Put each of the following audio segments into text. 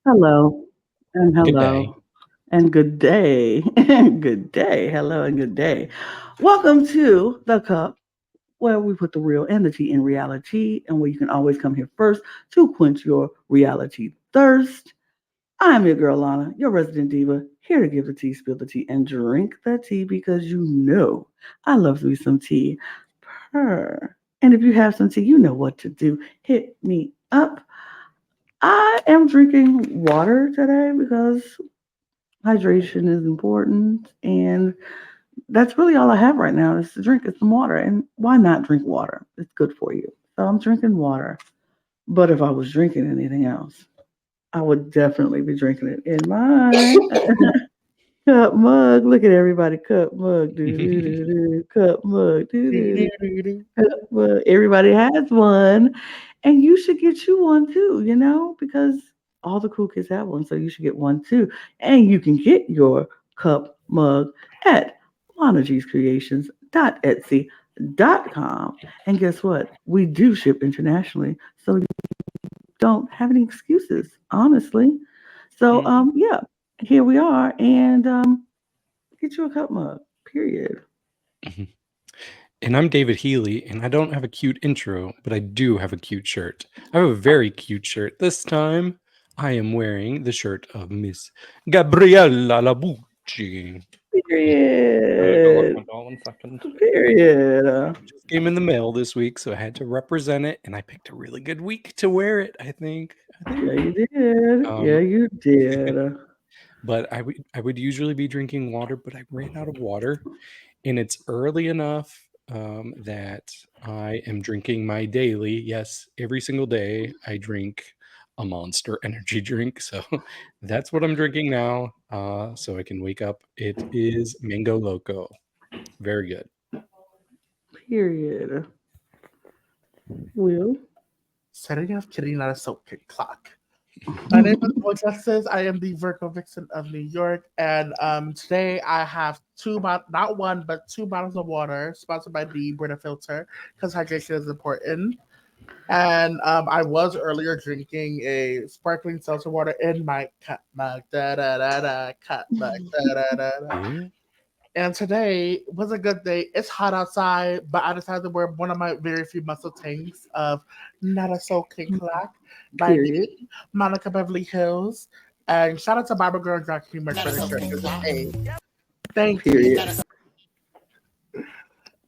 Hello and Good day. hello and good day. Good day. Hello and good day. Welcome to The Cup, where we put the real and the tea in reality, and where you can always come here first to quench your reality thirst. I'm your girl, Lana, your resident diva, here to give the tea, spill the tea, and drink the tea because you know I love me some tea. Purr. And if you have some tea, you know what to do. Hit me up. I am drinking water today because hydration is important, and that's really all I have right now is to drink. It's some water, and why not drink water? It's good for you. So I'm drinking water. But if I was drinking anything else, I would definitely be drinking it in my cup mug. Look at everybody, cup mug, do do do do, cup mug, do do Do-do-do-do. cup mug. Everybody has one, and you should get you one too. Because all the cool kids have one, so you should get one too. And you can get your cup mug at LanaG'sCreations.etsy.com. And guess what? We do ship internationally, so you don't have any excuses, honestly. So yeah, here we are, and get you a cup mug. Period. And I'm David Healy, and I don't have a cute intro, but I do have a cute shirt. I have a very cute shirt. This time, I am wearing the shirt of Miss Gabriella Labucci. Period. Hold on 1 second. Period. Just came in the mail this week, so I had to represent it, and I picked a really good week to wear it, I think. Yeah, you did. Yeah, you did. But I would usually be drinking water, but I ran out of water, and it's early enough that I am drinking my daily. Yes, every single day I drink a Monster energy drink. So that's what I'm drinking now, so I can wake up. It is Mango Loco. Very good. Period. Will. Setting up kitty, not a soap kick clock. My name is Will Justice. I am the Virgo Vixen of New York, and today I have not one, but 2 bottles of water, sponsored by the Brita Filter, because hydration is important. And I was earlier drinking a sparkling seltzer water in my cup mug, cup mug, Yeah. And today was a good day. It's hot outside, but I decided to wear one of my very few muscle tanks of Not a Soul King Clock by Period. Monica Beverly Hills. And shout out to Barbara Girl and Drag Queen merch for the shirt. Hey, thank you. Period.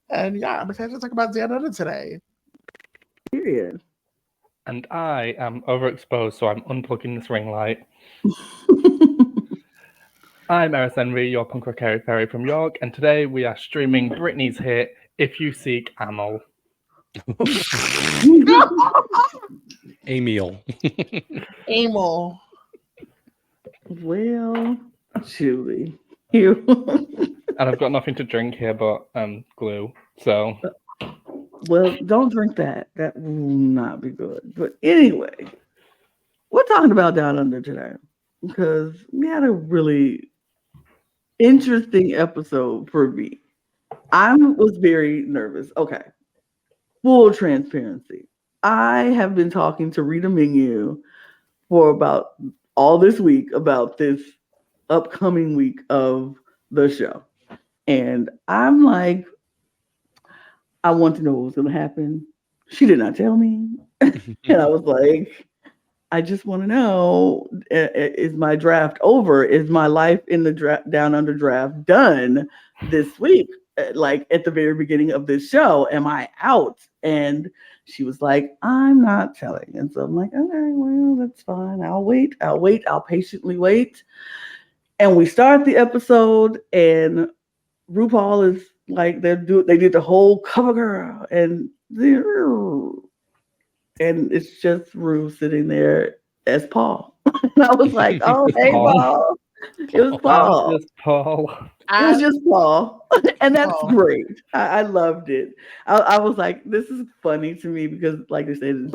And yeah, I'm excited to talk about Xanadu today. Period. And I am overexposed, so I'm unplugging this ring light. I'm Eris Henry, your punk rock Harry Perry from York, and today we are streaming Britney's hit, If You Seek Amel. Emil. Amel. Well, Julie, you. And I've got nothing to drink here but glue, so... Well, don't drink that. That will not be good. But anyway, we're talking about Down Under today because we had a really interesting episode for me. I was very nervous. Okay. Full transparency. I have been talking to Rita Menu for about all this week about this upcoming week of the show. And I'm like, I want to know what was going to happen. She did not tell me. And I was like, I just want to know, is my draft over? Is my life in the Down Under draft done this week? Like at the very beginning of this show, am I out? And she was like, I'm not telling. And so I'm like, okay, well, that's fine. I'll wait. I'll patiently wait. And we start the episode, and RuPaul is like, they did the whole cover girl, and it's just Ru sitting there as Paul. And I was like, oh, hey, Paul. It was Paul. Just Paul. It was just Paul. And that's great. I loved it. I was like, this is funny to me because, like they said, it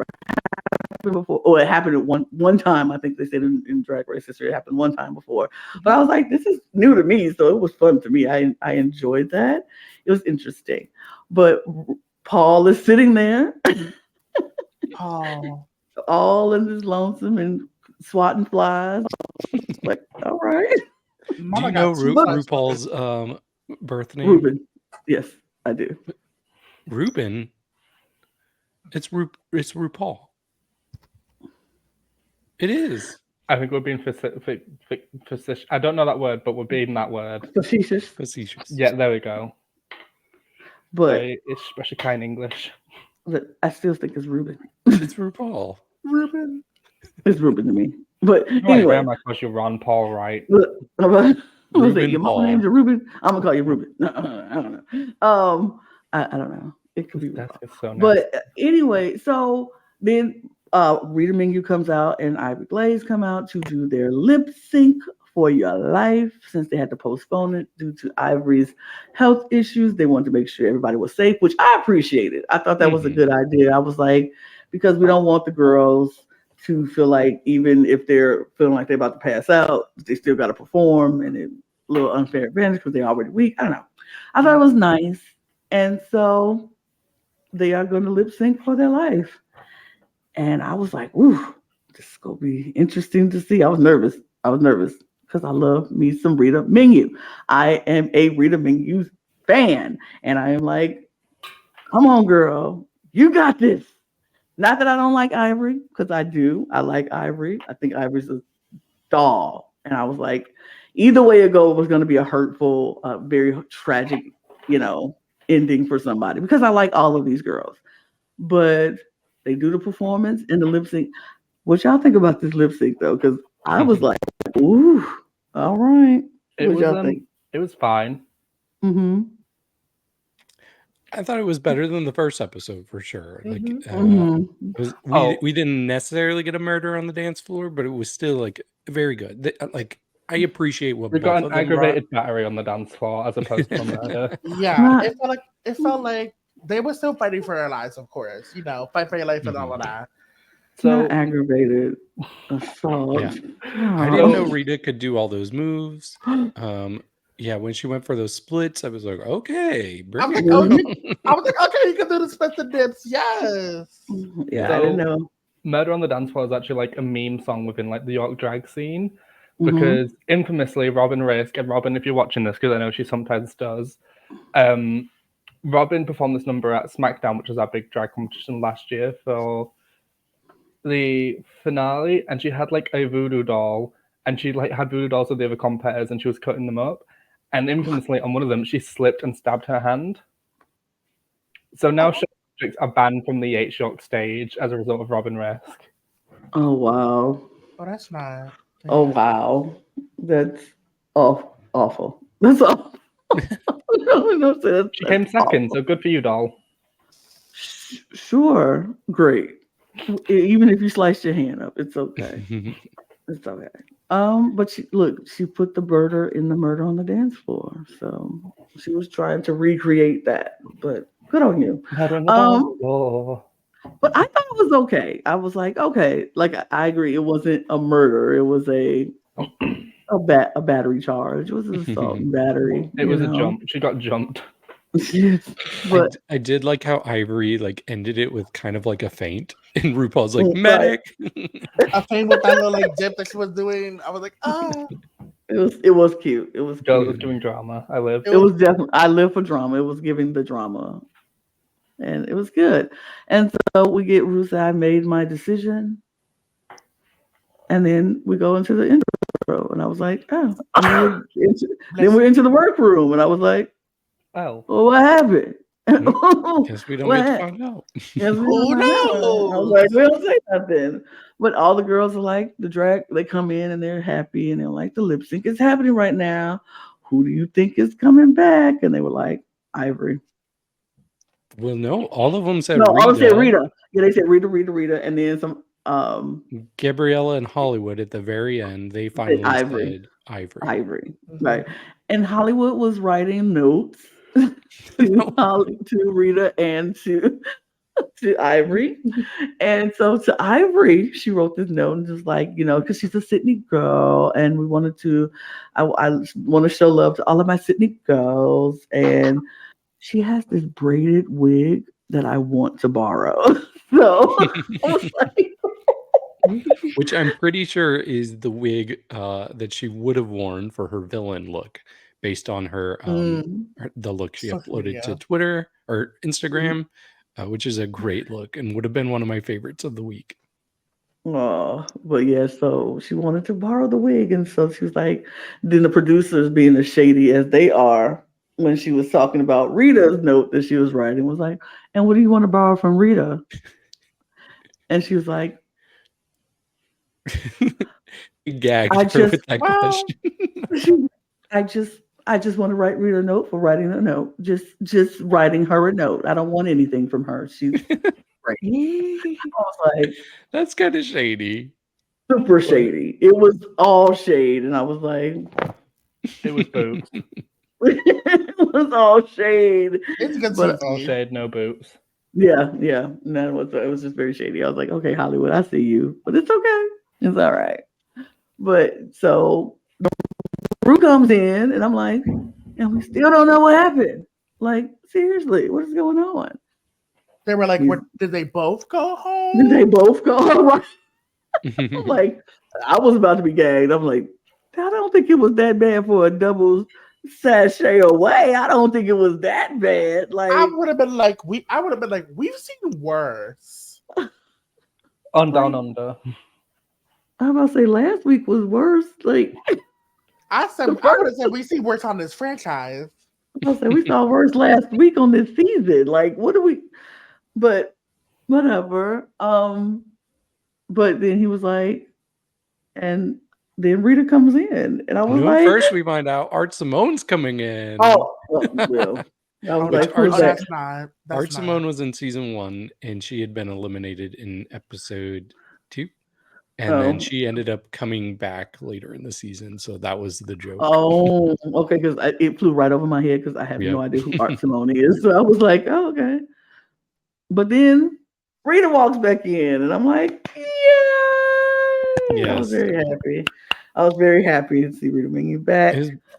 happened before. Oh, it happened at one time. I think they said in Drag Race history, it happened one time before. But I was like, this is new to me. So it was fun to me. I enjoyed that. It was interesting. But Paul is sitting there. Paul. all in this lonesome and swatting flies. Like, all right. Do Mama you know got two flies for RuPaul's birth name? Ruben. Yes, I do. Ruben. It's RuPaul. It is. I think we're being facetious. I don't know that word, but we're being that word. Facetious. Facetious. Yeah, there we go. But It's special kind English. I still think it's Ruben. It's RuPaul. Ruben. It's Ruben to me. But Right, anyway, Grandma calls you Ron Paul, right? look, I'm gonna say, Ruben your Paul. mama name's Ruben. I'm gonna call you Ruben. I don't know. I don't know. It could be This Ruben. desk is so nice. But anyway, so then Rita Menu comes out and Ivory Glaze come out to do their lip sync for Your Life since they had to postpone it due to Ivory's health issues. They wanted to make sure everybody was safe, which I appreciated. I thought that was a good idea. I was like, because we don't want the girls to feel like even if they're feeling like they're about to pass out, they still got to perform, and it's a little unfair advantage because they're already weak. I don't know. I thought it was nice. And so they are going to lip sync for their life. And I was like, ooh, this is going to be interesting to see. I was nervous because I love me some Rita Menu. I am a Rita Menu fan. And I am like, come on, girl. You got this. Not that I don't like Ivory, because I do. I like Ivory. I think Ivory's a doll. And I was like, either way it goes was going to be a hurtful, very tragic, ending for somebody, because I like all of these girls. But they do the performance and the lip sync. What y'all think about this lip sync, though? Because I was like, ooh, all right. What y'all think? It was fine. Mm-hmm. I thought it was better than the first episode for sure. Like, we didn't necessarily get a murder on the dance floor, but it was still like very good. Like, I appreciate what We both got of an them aggravated battery on the dance floor as opposed to a murder. Yeah, it felt like they were still fighting for their lives, of course. Fight for your life and all of that. So not aggravated assault. Yeah. I didn't know Rita could do all those moves. Yeah, when she went for those splits, I was like, okay, I was like, okay, you can do the splits and dips, yes. Yeah, so, I didn't know. Murder on the Dance Floor is actually like a meme song within like the York drag scene, because infamously Robin Risk, and Robin, if you're watching this, because I know she sometimes does, Robin performed this number at SmackDown, which was our big drag competition last year for the finale, and she had like a voodoo doll, and she like had voodoo dolls with the other competitors, and she was cutting them up. And infamously, on one of them, she slipped and stabbed her hand. So now subjects are banned from the 8 York stage as a result of Robin Risk. Oh, wow. Oh, that's not. Oh, wow. That's awful. That's awful. She came second, so good for you, doll. Sure. Great. Even if you slice your hand up, it's okay. It's okay. But she put the murder in the Murder on the Dance Floor. So she was trying to recreate that. But good on you. Murder on the Dance Floor. But I thought it was okay. I was like, okay, like I agree. It wasn't a murder. It was a battery charge. It was an assault and battery. It was a jump. She got jumped. But I did like how Ivory like ended it with kind of like a feint, and RuPaul's like medic. A feint with that little like dip that she was doing. I was like, oh. It was cute. It was cute. Girl, it was giving drama. I live. It was definitely. I live for drama. It was giving the drama, and it was good. And so we get Ruth. I made my decision, and then we go into the intro, and I was like, oh. And then we're into the workroom, and I was like, oh, well, what happened? Guess we don't get to find out. Who knows? I was like, we don't say nothing. But all the girls are like, the drag, they come in and they're happy and they're like, the lip sync is happening right now. Who do you think is coming back? And they were like, Ivory. Well, no, all of them said Rita. Rita. All of them said Rita. Yeah, they said Rita. And then some Gabriella and Hollywood at the very end, they finally said Ivory. Right. And Hollywood was writing notes to Rita and to Ivory. And so to Ivory, she wrote this note and just like, because she's a Sydney girl, and we wanted to, I want to show love to all of my Sydney girls. And she has this braided wig that I want to borrow. So I was like, which I'm pretty sure is the wig that she would have worn for her villain look, based on the look she Social uploaded to media. Twitter or Instagram, which is a great look and would have been one of my favorites of the week. Oh, but yeah, so she wanted to borrow the wig, and so she was like, then the producers, being as shady as they are, when she was talking about Rita's note that she was writing, was like, and what do you want to borrow from Rita? And she was like, You gagged I her just, with that Well, question. she, I just want to write Rita a note for writing a note, just writing her a note. I don't want anything from her. She's great. I was like, That's kind of shady. super shady. It was all shade, and I was like, It was boots. it was all shade. it's good But All TV. shade, no boots. yeah, and that was it was just very shady. I was like, okay, Hollywood, I see you, but it's okay. It's all right. But so Rue comes in, and I'm like, and we still don't know what happened. Like, seriously, what is going on? They were like, He's- what, did they both go home? Did they both go? I'm like, I was about to be gagged. I'm like, I don't think it was that bad for a double sachet away. I don't think it was that bad. Like, I would have been like, we've seen worse. On Down Under. I'm about to say last week was worse. Like, I would have said we've seen worse on this franchise. I said we saw worse last week on this season. Like, what do we? But whatever. But then he was like, and then Rita comes in, and I was like, first we find out Art Simone's coming in. oh, well. I was like, who's that? That's not. That's Art not. Simone was in season 1, and she had been eliminated in episode 2. And then she ended up coming back later in the season, so that was the joke. Oh, okay, because it flew right over my head because I have no idea who Art Simone is. So I was like, oh, okay. But then Rita walks back in, and I'm like, yay! I was Yes. very happy. I was very happy to see Rita Menu back.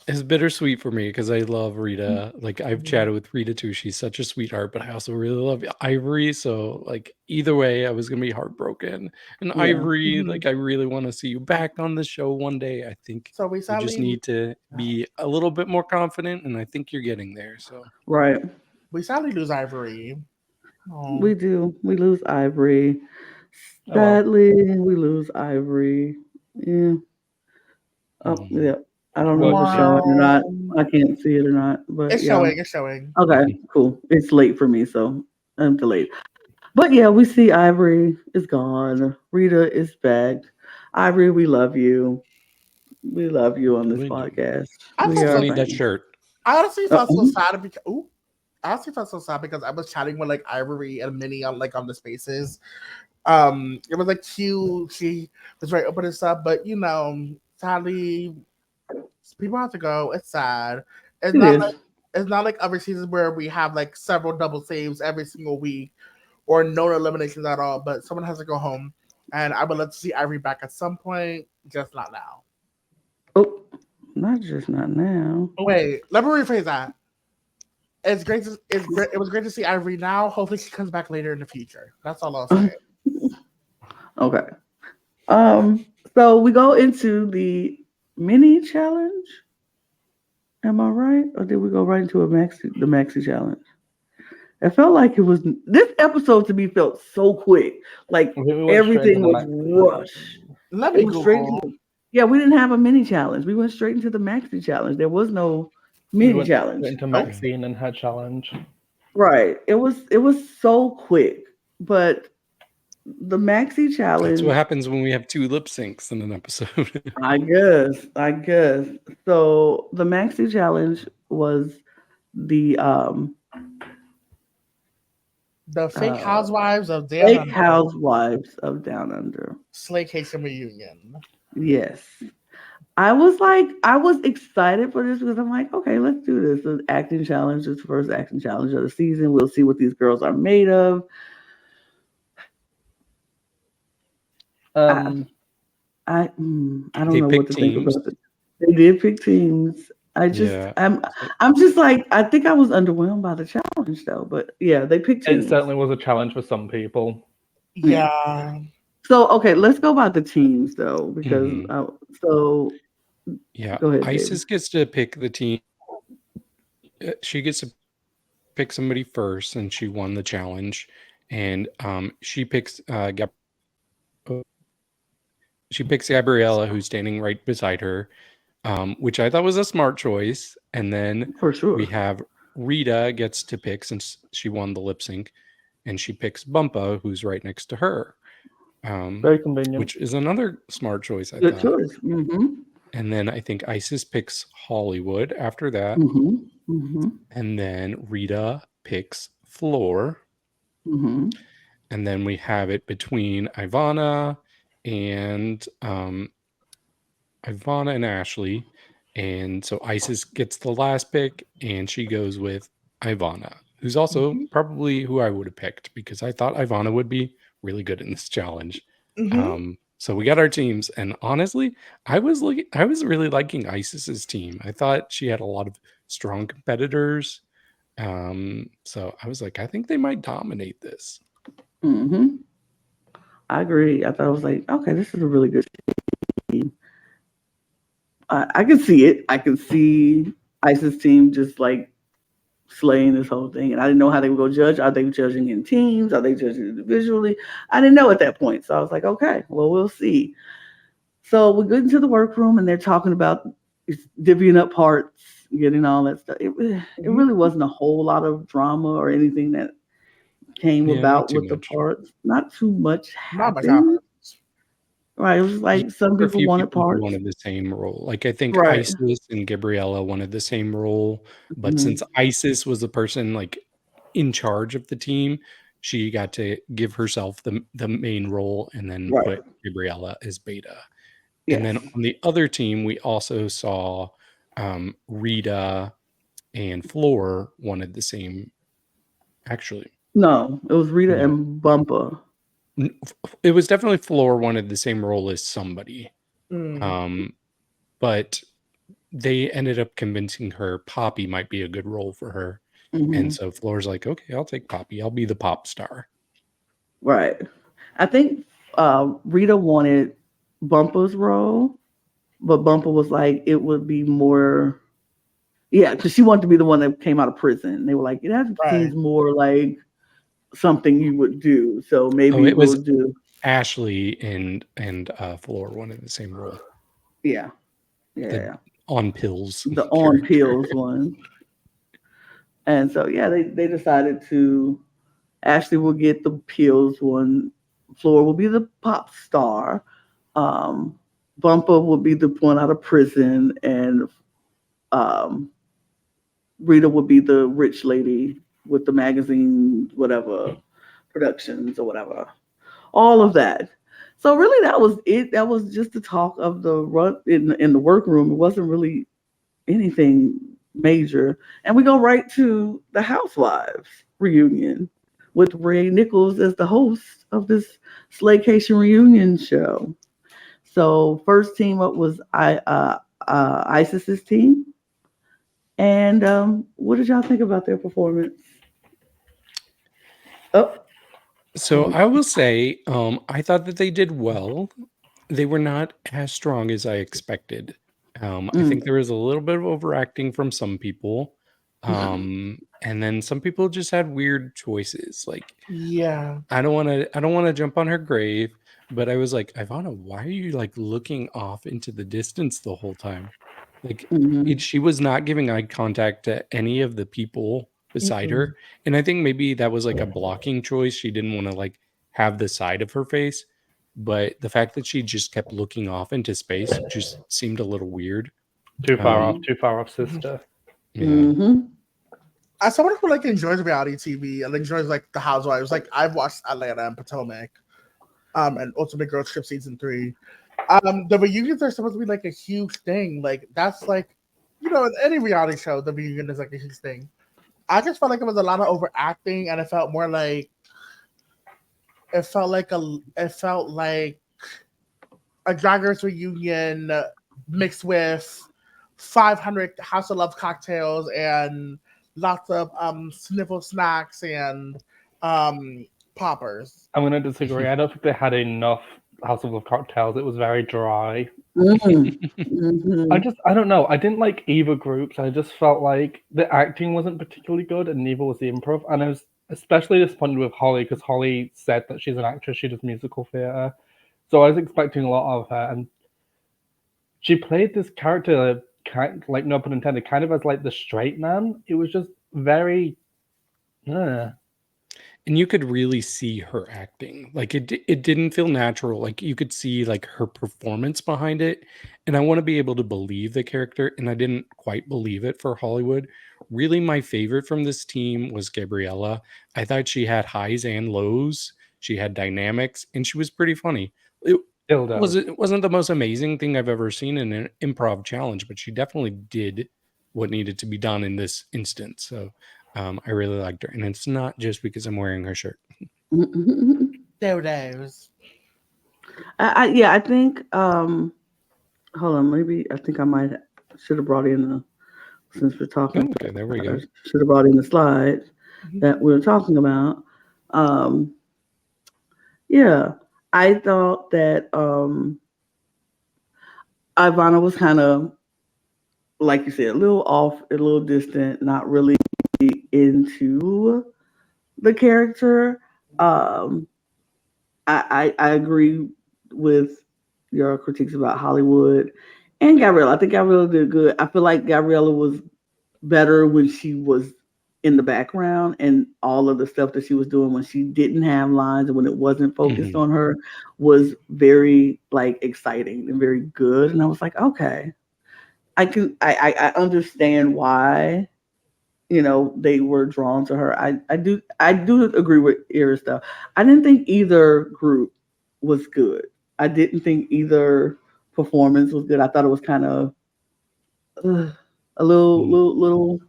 It's bittersweet for me because I love Rita. Like, I've chatted with Rita too. She's such a sweetheart, but I also really love Ivory. So, like, either way, I was gonna be heartbroken. And Yeah. Ivory, like, I really want to see you back on the show one day. I think So we you just need to be a little bit more confident, and I think you're getting there. So Right. We sadly lose Ivory. Oh. We do. We lose Ivory. Oh, well. Sadly, we lose Ivory. Yeah. Oh, yeah. I don't know if it's showing or not. I can't see it or not. But It's yeah. showing. It's showing. Okay, cool. It's late for me, so I'm delayed. But yeah, we see Ivory is gone. Rita is back. Ivory, we love you. We love you on this We do. podcast. I We felt I are need that fans. shirt. I honestly felt so Uh-oh. sad because I was chatting with like Ivory and Minnie on the spaces. It was like cute. She was very open and stuff, but sadly, people have to go. It's sad. It's It not is. like it's not like other seasons where we have like several double saves every single week or no eliminations at all. But someone has to go home, and I would love to see Ivory back at some point, just not now. Oh, not now. Wait, let me rephrase that. It's great. It was great to see Ivory now. Hopefully, she comes back later in the future. That's all I'll say. Okay. So we go into the mini challenge. Am I right? Or did we go right into the maxi challenge? It felt like it was this episode to me felt so quick. Like We went everything straight was to the rushed. Let It me was straight Google. to yeah, we didn't have a mini challenge. We went straight into the maxi challenge. There was no We mini went challenge. into Maxine and her challenge. Right. It was so quick. But the maxi challenge, That's what happens when we have 2 lip syncs in an episode. I guess. So the maxi challenge was the Fake Housewives of Down Fake Under. Housewives of Down Under. Slaycation reunion. Yes. I was excited for this because I'm like, okay, let's do this. The acting challenge is the first acting challenge of the season. We'll see what these girls are made of. I don't They know what picked to think teams. about it. They did pick teams. I'm just like, I think I was underwhelmed by the challenge though. But yeah, they picked teams. It certainly was a challenge for some people. Yeah. So okay, let's go about the teams though, because Mhm. so Yeah, go ahead, David. Isis gets to pick the team. She gets to pick somebody first, and she won the challenge. And she picks she picks Gabriella, who's standing right beside her, which I thought was a smart choice. And then For sure. we have Rita gets to pick, since she won the lip sync, and she picks Bumpa, who's right next to her, Very convenient. which is another smart choice, I Good thought. choice. Mm-hmm. And then I think Isis picks Hollywood after that. Mm-hmm. Mm-hmm. And then Rita picks Flor. Mm-hmm. And then we have it between Ivanna and Ashley. And so Isis gets the last pick, and she goes with Ivanna, who's also Mm-hmm. probably who I would have picked, because I thought Ivanna would be really good in this challenge. So we got our teams, and honestly, I was really liking Isis's team. I thought she had a lot of strong competitors. So I was like, I think they might dominate this. Mm-hmm. I agree. I thought I was like, okay, this is a really good team. I can see it. I can see Isis team just like slaying this whole thing. And I didn't know how they would go judge. Are they judging in teams? Are they judging individually? I didn't know at that point. So I was like, okay, well, we'll see. So we get into the workroom and they're talking about divvying up parts, getting all that stuff. It really wasn't a whole lot of drama or anything that came Yeah, not about too with the much. parts. Not too much Not much happened. happened. Right. It was like some There were a people few wanted people who parts. wanted the same role. Like I think Right. Isis and Gabriella wanted the same role, but Mhm. since Isis was the person like in charge of the team, she got to give herself the main role and then Right. put Gabriella as beta. And then Yes. on the other team, we also saw Rita and Flor wanted the same. Actually, No, it was Rita no, and Bumpa. it was definitely Flor wanted the same role as somebody. Mm. But they ended up convincing her Poppy might be a good role for her. And Hmm. so Flor's like, okay, I'll take Poppy. I'll be the pop star. Right. I think Rita wanted Bumpa's role, but Bumpa was like, it would be more. Yeah, because she wanted to be the one that came out of prison. They were like, that Right. seems more like something you would do. So Oh, maybe it we'll was do. Ashley and Flor wanted the same role. Yeah. The Yeah. on pills The on character. pills one. And so, yeah, they decided to. Ashley will get the pills one. Flor will be the pop star. Um, Bumper will be the one out of prison, and um, Rita will be the rich lady with the magazine, whatever productions or whatever. All of that. So really, that was it. That was just the talk of the run in the workroom. It wasn't really anything major. And we go right to the Housewives reunion with Ray Nichols as the host of this Slaycation reunion show. So first team up was Isis's team. And what did y'all think about their performance? Oh, So I will say, I thought that they did well. They were not as strong as I expected. I think there was a little bit of overacting from some people. And then some people just had weird choices. Like Yeah. I don't want to jump on her grave, but I was like, Ivana, why are you like looking off into the distance the whole time? Like she was not giving eye contact to any of the people beside Mm-mm. her. And I think maybe that was like a blocking choice. She didn't want to like have the side of her face, but the fact that she just kept looking off into space just seemed a little weird. Too far off, sister. Yeah. Mm-hmm. As someone who like enjoys reality TV and enjoys like the Housewives, like I've watched Atlanta and Potomac, and Ultimate Girls Trip season 3. The reunions are supposed to be like a huge thing. Like that's like, in any reality show, the reunion is like a huge thing. I just felt like it was a lot of overacting, and it felt more like it felt like a Drag Race reunion mixed with 500 House of Love cocktails and lots of sniffle snacks and poppers. I'm going to disagree. I don't think they had enough House of Love cocktails. It was very dry. Mm. I don't know. I didn't like either groups. I just felt like the acting wasn't particularly good, and neither was the improv. And I was especially disappointed with Holly because Holly said that she's an actress. She does musical theatre, so I was expecting a lot of her, and she played this character, like no pun intended, kind of as like the straight man. It was just very. And you could really see her acting. Like it didn't feel natural. Like you could see like her performance behind it. And I want to be able to believe the character, and I didn't quite believe it for Hollywood. Really, my favorite from this team was Gabriella. I thought she had highs and lows. She had dynamics, and she was pretty funny. It wasn't the most amazing thing I've ever seen in an improv challenge, but she definitely did what needed to be done in this instance. So I really liked her, and it's not just because I'm wearing her shirt. There it is. I think. Hold on, maybe I think I might should have brought in the since we're talking. Okay, there we go. Should have brought in the slides that we were talking about. Yeah, I thought that Ivanna was kind of, like you said, a little off, a little distant, not really into the character. I agree with your critiques about Hollywood and Gabriella. I think Gabriella did good. I feel like Gabriella was better when she was in the background, and all of the stuff that she was doing when she didn't have lines and when it wasn't focused on her was very like exciting and very good. And I was like, okay, I understand why they were drawn to her. I do agree with Ira's stuff. I didn't think either group was good. I didn't think either performance was good. I thought it was kind of a little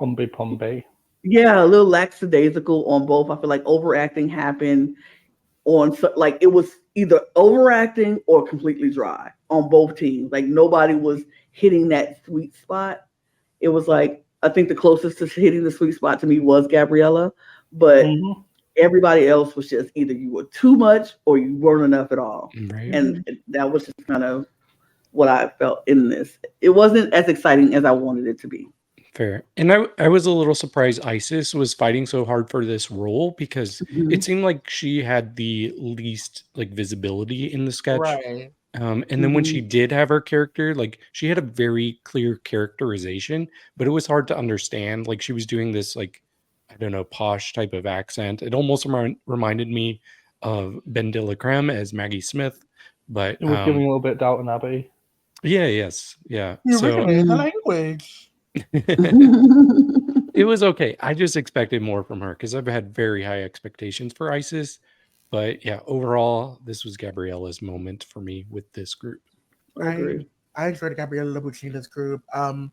Umby-pumby. yeah, a little lackadaisical on both. I feel like overacting happened on like it was either overacting or completely dry on both teams. Like nobody was hitting that sweet spot. It was like I think the closest to hitting the sweet spot to me was Gabriella, but everybody else was just either you were too much or you weren't enough at all. Right. And that was just kind of what I felt in this. It wasn't as exciting as I wanted it to be. Fair. And I was a little surprised Isis was fighting so hard for this role because it seemed like she had the least like visibility in the sketch. Right. And then when she did have her character, like she had a very clear characterization, but it was hard to understand. Like she was doing this like, I don't know, posh type of accent. It almost reminded me of Ben de la Creme as Maggie Smith, but it was giving a little bit Downton Abbey. Yeah, yes. Yeah. You're So the language. it was okay. I just expected more from her because I've had very high expectations for Isis. But yeah, overall, this was Gabriella's moment for me with this group. I agree. I enjoyed Gabriella Labucci in this group. I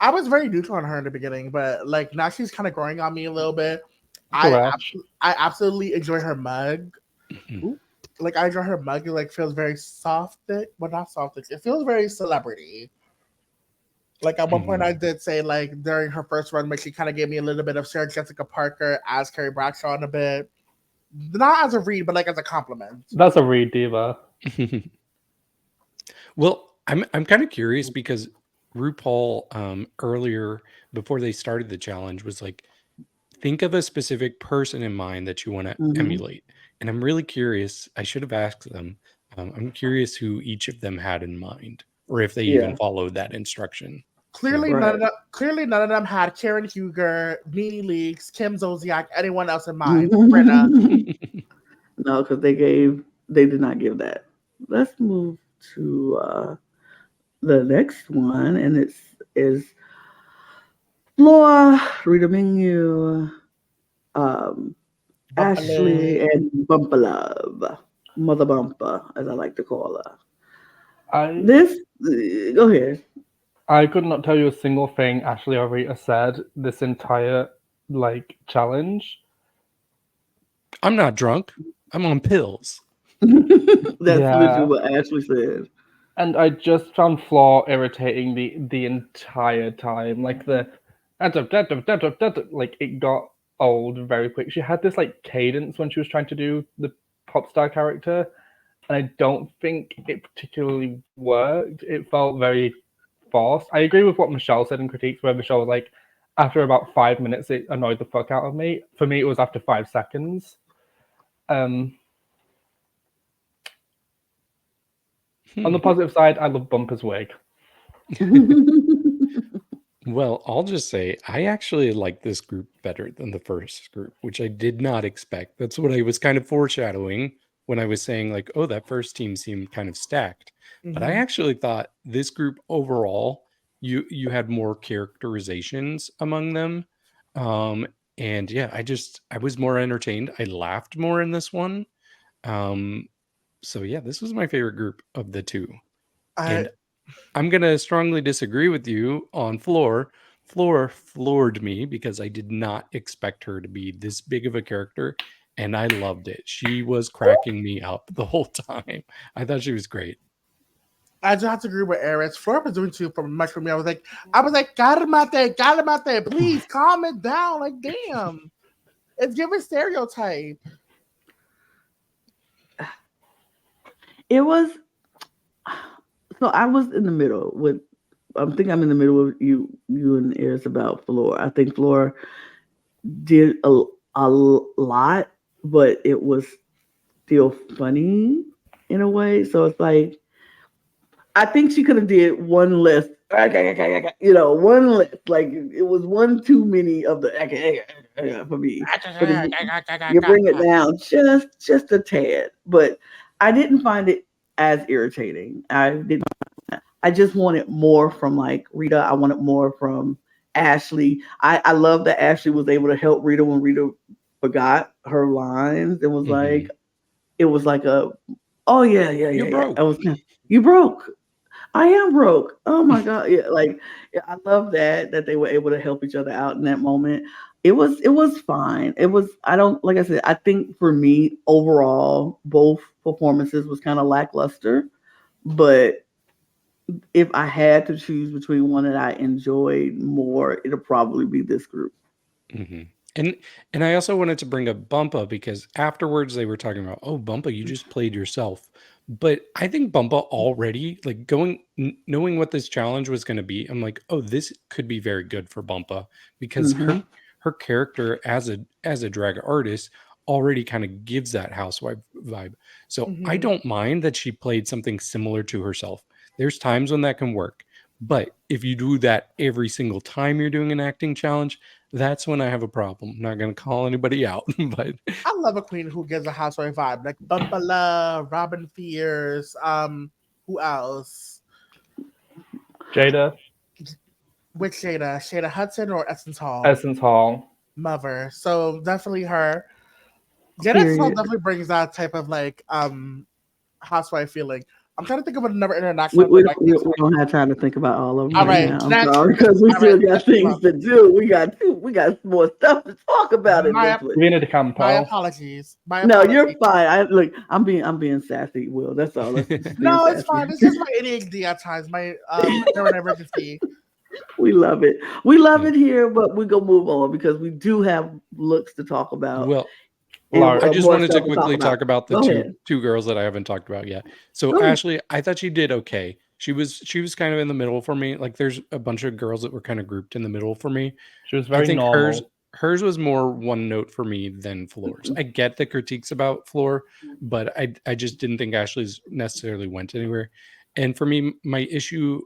was very neutral on her in the beginning, but like now she's kind of growing on me a little bit. I absolutely enjoy her mug. Like I enjoy her mug. It like feels very soft. Well, not soft. It feels very celebrity. Like at one point, I did say like during her first run, she kind of gave me a little bit of Sarah Jessica Parker as Carrie Bradshaw in a bit, not as a read, but like as a compliment. That's a read, diva. Well, I'm kind of curious because RuPaul earlier before they started the challenge was like, think of a specific person in mind that you want to emulate, and I'm really curious. I should have asked them. I'm curious who each of them had in mind, or if they even followed that instruction. Clearly, none of them had Karen Huger, Nene Leakes, Kim Zolciak, anyone else in mind. No, because they did not give that. Let's move to the next one, and is Flor, Rita Menu, Ashley, and Bumpa Love, Mother Bumpa, as I like to call her. Go ahead. I could not tell you a single thing Ashley or Rita said this entire challenge. I'm not drunk. I'm on pills. That's literally what Ashley said. And I just found Flor irritating the entire time. Like it got old very quick. She had this cadence when she was trying to do the pop star character, and I don't think it particularly worked. It felt very forced. I agree with what Michelle said in critiques, where Michelle was like, after about 5 minutes, it annoyed the fuck out of me. For me, it was after 5 seconds. On the positive side, I love Bumpa's wig. Well, I'll just say I actually like this group better than the first group, which I did not expect. That's what I was kind of foreshadowing when I was saying, like, oh, that first team seemed kind of stacked. But I actually thought this group overall, you had more characterizations among them. And yeah, I was more entertained. I laughed more in this one. So yeah, this was my favorite group of the two. And I'm going to strongly disagree with you on Flor. Flor floored me because I did not expect her to be this big of a character, and I loved it. She was cracking me up the whole time. I thought she was great. I just have to agree with Eris. Flor was doing too much for me. I was like, calmate, please calm it down. Like, damn, it's giving stereotype. It was. So I was in the middle with. I think I'm in the middle of you and Eris about Flor. I think Flor did a lot, but it was still funny in a way. So it's like, I think she could have did one less, one less. Like, it was one too many of the for me. You bring it down just a tad, but I didn't find it as irritating. I just wanted more from like Rita. I wanted more from Ashley. I love that Ashley was able to help Rita when Rita forgot her lines. It was like a, oh yeah. You're broke. I was, you broke. I am broke. Oh my God. Yeah. Like, I love that they were able to help each other out in that moment. It was fine. Like I said, I think for me overall, both performances was kind of lackluster, but if I had to choose between one that I enjoyed more, it'll probably be this group. Mm-hmm. And I also wanted to bring up Bumpa because afterwards they were talking about, oh, Bumpa, you just played yourself. But I think Bumpa already, like knowing what this challenge was going to be, I'm like, oh, this could be very good for Bumpa because her character as a drag artist already kind of gives that housewife vibe. So I don't mind that she played something similar to herself. There's times when that can work. But if you do that every single time you're doing an acting challenge, that's when I have a problem. I'm not going to call anybody out. But I love a queen who gives a housewife vibe, like Bumpa Love, Robin Fierce. Who else? Jada. Which Jada? Shada Hudson or Essence Hall? Essence Hall. Mother. So definitely her. Jada Hall definitely brings that type of like housewife feeling. I'm trying to think of another international. We don't have time to think about all of them right now. I'm sorry, because we still got things to do. We got more stuff to talk about in this one. My apologies. No, you're fine. I'm being sassy, Will. That's all. No, it's fine. It's just my ADHD at times. My emergency. We love it. We love it here, but we're gonna move on because we do have looks to talk about. Well, I just wanted to quickly talk about the two girls that I haven't talked about yet. So Ashley, I thought she did okay. She was kind of in the middle for me. Like there's a bunch of girls that were kind of grouped in the middle for me. She was very normal. Hers was more one note for me than Flor's. I get the critiques about Flor, but I just didn't think Ashley's necessarily went anywhere. And for me, my issue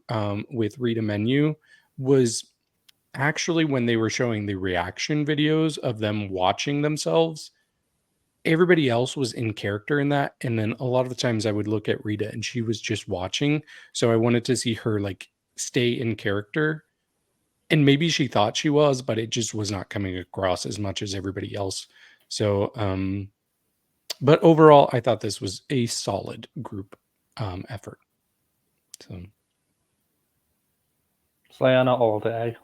with Rita Menu was actually when they were showing the reaction videos of them watching themselves. Everybody else was in character in that. And then a lot of the times I would look at Rita and she was just watching. So I wanted to see her like stay in character. And maybe she thought she was, but it just was not coming across as much as everybody else. So, but overall, I thought this was a solid group effort. So, Slayana all day.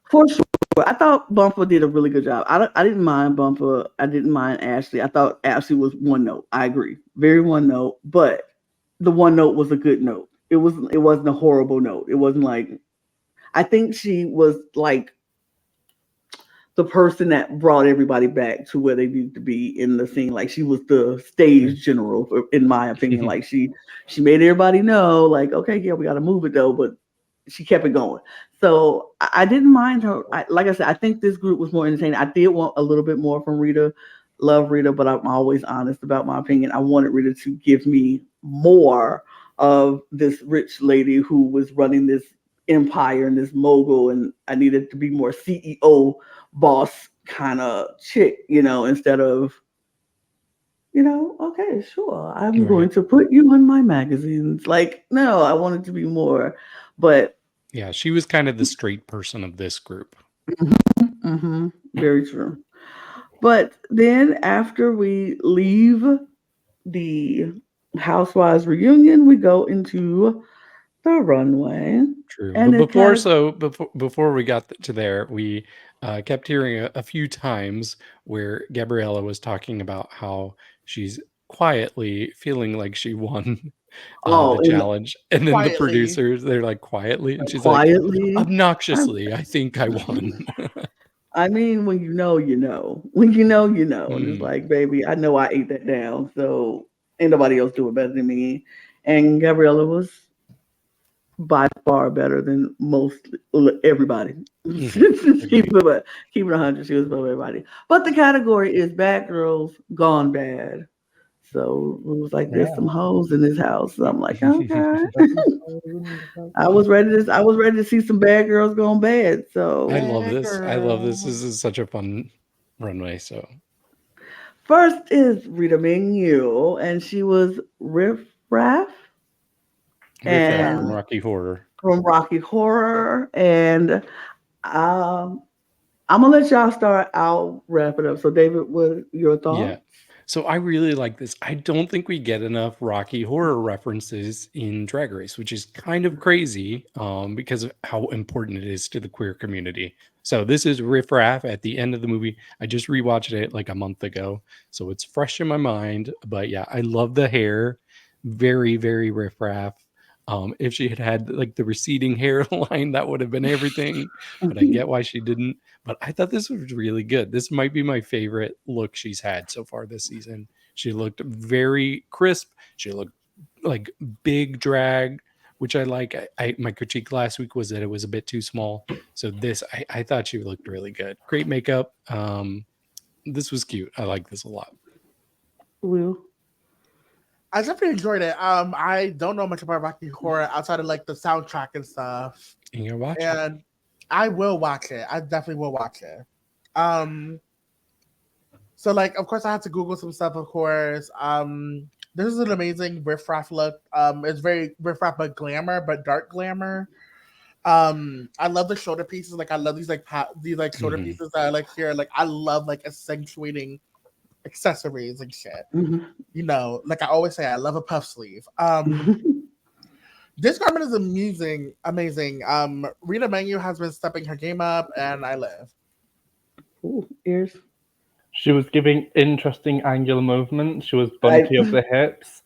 For sure. I thought Bumpa did a really good job. I didn't mind Bumpa. I didn't mind Ashley. I thought Ashley was one note. I agree. Very one note. But the one note was a good note. It wasn't a horrible note. It wasn't like, I think she was like the person that brought everybody back to where they needed to be in the scene. Like she was the stage general, in my opinion. Like she made everybody know, like, okay, yeah, we got to move it though, but she kept it going. So I didn't mind her. Like I said, I think this group was more entertaining. I did want a little bit more from Rita. Love Rita, but I'm always honest about my opinion. I wanted Rita to give me more of this rich lady who was running this empire and this mogul, and I needed to be more CEO boss kind of chick, instead of, okay, sure, I'm going to put you in my magazines. Like, no, I wanted to be more, but yeah, she was kind of the straight person of this group. Very true. But then after we leave the Housewives reunion, we go into the runway. True, And but before we got to there, we kept hearing a few times where Gabriella was talking about how she's quietly feeling like she won the challenge, and then the Quietly. producers, they're like, quietly, and she's quietly, like, obnoxiously, I think I won. I mean, when you know, you know. When you know, you know. And it's Mm. like, baby, I know I ate that down, so ain't nobody else do it better than me. And Gabriella was by far better than most everybody. Keep it 100. She was above everybody. But the category is bad girls gone bad. So it was like, there's some hoes in this house. So I'm like, okay. I was ready to see some bad girls gone bad. So I love this. I love this. This is such a fun runway. So first is Rita Menu, and she was Riff Raff and from Rocky Horror. And I'm gonna let y'all start. I'll wrap it up. So, David, what your thoughts? Yeah. So I really like this. I don't think we get enough Rocky Horror references in Drag Race, which is kind of crazy because of how important it is to the queer community. So this is Riff Raff at the end of the movie. I just rewatched it like a month ago, so it's fresh in my mind. But yeah, I love the hair. Very, very Riff Raff. If she had had like the receding hairline, that would have been everything. But I get why she didn't. But I thought this was really good. This might be my favorite look she's had so far this season. She looked very crisp. She looked like big drag, which I like. My critique last week was that it was a bit too small. So this, I thought she looked really good. Great makeup. This was cute. I like this a lot. Will. I definitely enjoyed it. I don't know much about Rocky Horror outside of like the soundtrack and stuff. And you're watching. And I will watch it. I definitely will watch it. So like, of course, I had to Google some stuff. Of course, this is an amazing riff raff look. It's very riff raff, but glamour, but dark glamour. I love the shoulder pieces. Like, I love these shoulder pieces that I like here. Like, I love like accentuating accessories and shit. You know, like I always say, I love a puff sleeve. This garment is amazing. Rita Menu has been stepping her game up, and I live. Ooh, ears. She was giving interesting angular movements. She was bumpy of the hips.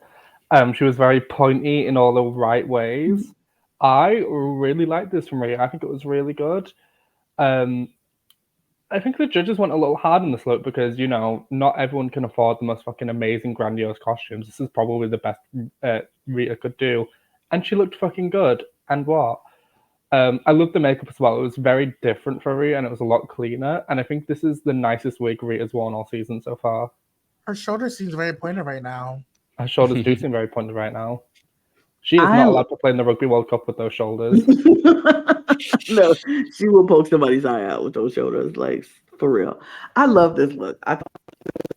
She was very pointy in all the right ways. I really liked this from Rita. I think it was really good. I think the judges went a little hard on this look because, you know, not everyone can afford the most fucking amazing, grandiose costumes. This is probably the best Rita could do. And she looked fucking good. And what? I loved the makeup as well. It was very different for Rita and it was a lot cleaner. And I think this is the nicest wig Rita's worn all season so far. Her shoulder seems very pointed right now. Her shoulders do seem very pointed right now. She is not allowed to play in the Rugby World Cup with those shoulders. No, she will poke somebody's eye out with those shoulders, like, for real. I love this look. I thought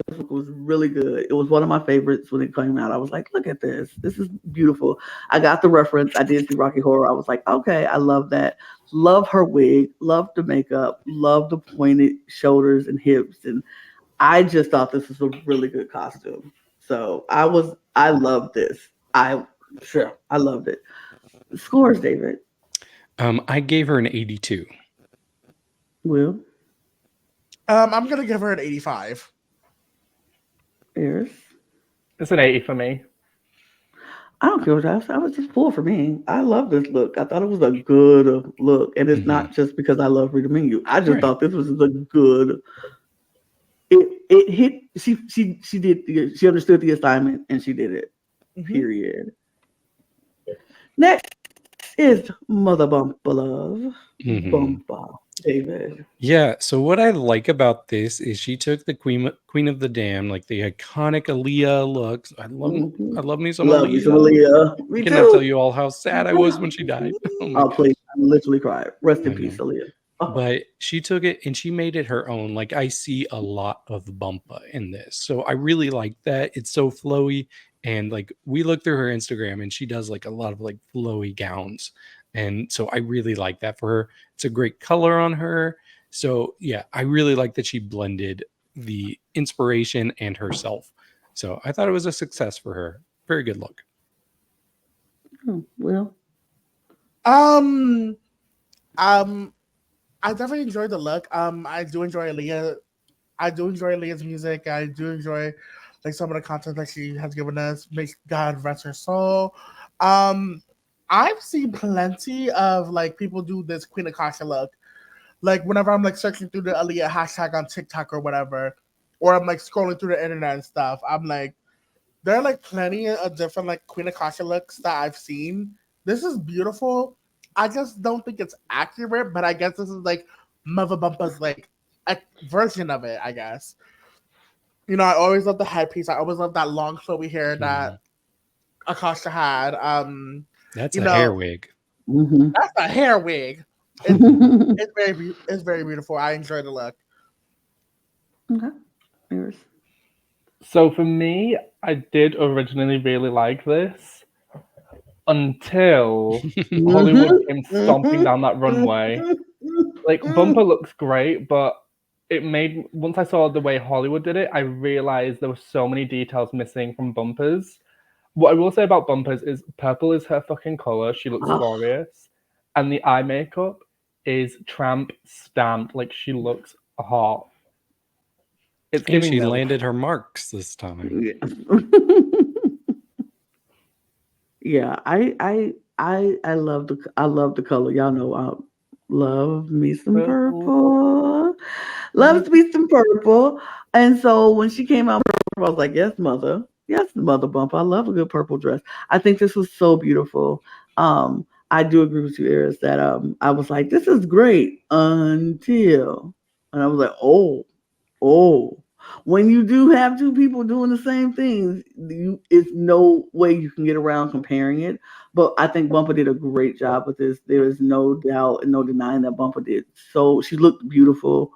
this look was really good. It was one of my favorites when it came out. I was like, look at this. This is beautiful. I got the reference. I did see Rocky Horror. I was like, okay, I love that. Love her wig. Love the makeup. Love the pointed shoulders and hips. And I just thought this was a really good costume. So I loved this. I loved it. Scores, David. I gave her an 82. Will? I'm gonna give her an 85. Ears? It's an 80 for me. I don't care what I was just full for me. I love this look. I thought it was a good look, and it's Mhm. not just because I love Rita Menu. I just Right. thought this was a good. It hit. She did. She understood the assignment and she did it. Mhm. Period. Next is Mother Bumpa Love. Mhm. Bumpa, David. Yeah. So what I like about this is she took the Queen of the Dam, like the iconic Aaliyah looks. Mhm. I love me some Love you, some Aaliyah. Aaliyah. I Me cannot tell too. you all how sad I was when she died. Oh my Oh, god. please. I literally cried. Rest I in peace, know. Aaliyah. Oh, But she took it and she made it her own. Like I see a lot of Bumpa in this. So I really like that. It's so flowy. And like we look through her Instagram and she does like a lot of like flowy gowns. And so I really like that for her. It's a great color on her. So yeah, I really like that she blended the inspiration and herself. So I thought it was a success for her. Very good look. well. Um, um, I definitely enjoyed the look. I do enjoy Aaliyah. I do enjoy Aaliyah's music. I do enjoy like some of the content that she has given us. May God rest her soul. Um, I've seen plenty of like people do this Queen Akasha look. Like whenever I'm like searching through the Aaliyah hashtag on TikTok or whatever, or I'm like scrolling through the internet and stuff, I'm like, there are like plenty of different like Queen Akasha looks that I've seen. This is beautiful. I just don't think it's accurate, but I guess this is like Mother Bumpa's like a version of it, I guess. You know, I always love the headpiece. I always love that long flowy hair that Mhm. Akasha had. That's You a hair know, wig. Mhm. that's a hair wig. It's it's very beautiful. I enjoy the look. Okay. Yours. So for me, I did originally really like this until Hollywood Mhm. came stomping Mhm. down that runway. Like Bumper looks great, but it made once I saw the way Hollywood did it, I realized there were so many details missing from Bumpers. What I will say about Bumpers is purple is her fucking color. She looks Oh, glorious, and the eye makeup is tramp stamped. Like she looks hot. It's And giving she milk. landed her marks this time. yeah. Yeah, I love the color. Y'all know I love me some Purple. purple. Loves me some purple. And so when she came out, I was like, yes, mother. Yes, mother bump. I love a good purple dress. I think this was so beautiful. I do agree with you, Eris, that I was like, this is great until and I was like, oh. When you do have two people doing the same things, it's no way you can get around comparing it. But I think Bumper did a great job with this. There is no doubt and no denying that Bumper did. So she looked beautiful.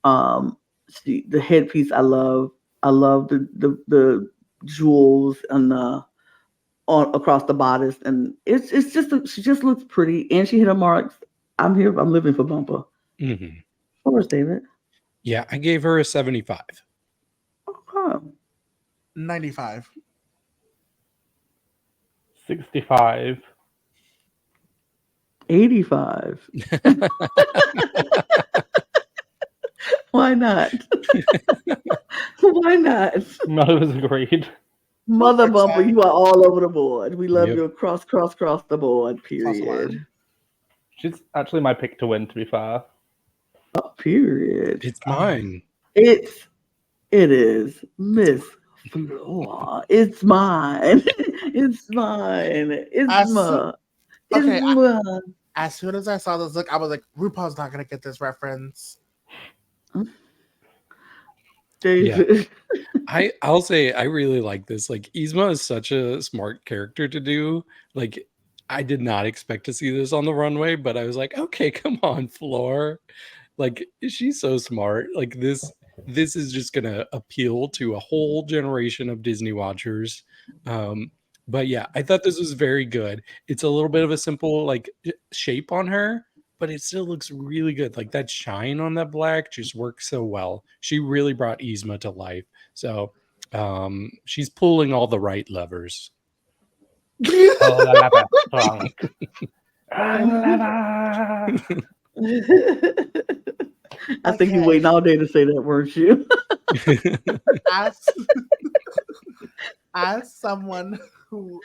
The headpiece I love. I love the jewels and the on across the bodice, and it's just she just looks pretty, and she hit her marks. I'm here. I'm living for Bumper. Mhm. Of course, David. Yeah, I gave her a 75. Okay. 95. 65. 85. Why not? Why not? None of us agreed. Mother Bumper, 100%. you are all over the board. We love Yep. you across the board. Plus Period. one. She's actually my pick to win, to be fair. Oh, period. It's mine. It's it is Miss Flor. It's mine. It's mine. It's As soo- my. It's okay, mine. as soon as I saw this look, I was like, RuPaul's not gonna get this reference. Yeah. David. I'll say I really like this. Like Yzma is such a smart character to do. Like I did not expect to see this on the runway, but I was like, okay, come on, Flor. Like she's so smart. Like this is just gonna appeal to a whole generation of Disney watchers. But yeah, I thought this was very good. It's a little bit of a simple like shape on her, but it still looks really good. Like that shine on that black just works so well. She really brought Yzma to life. So she's pulling all the right levers. Oh, la lava strong. Lava. I think you Okay. waiting all day to say that, weren't you? as as someone who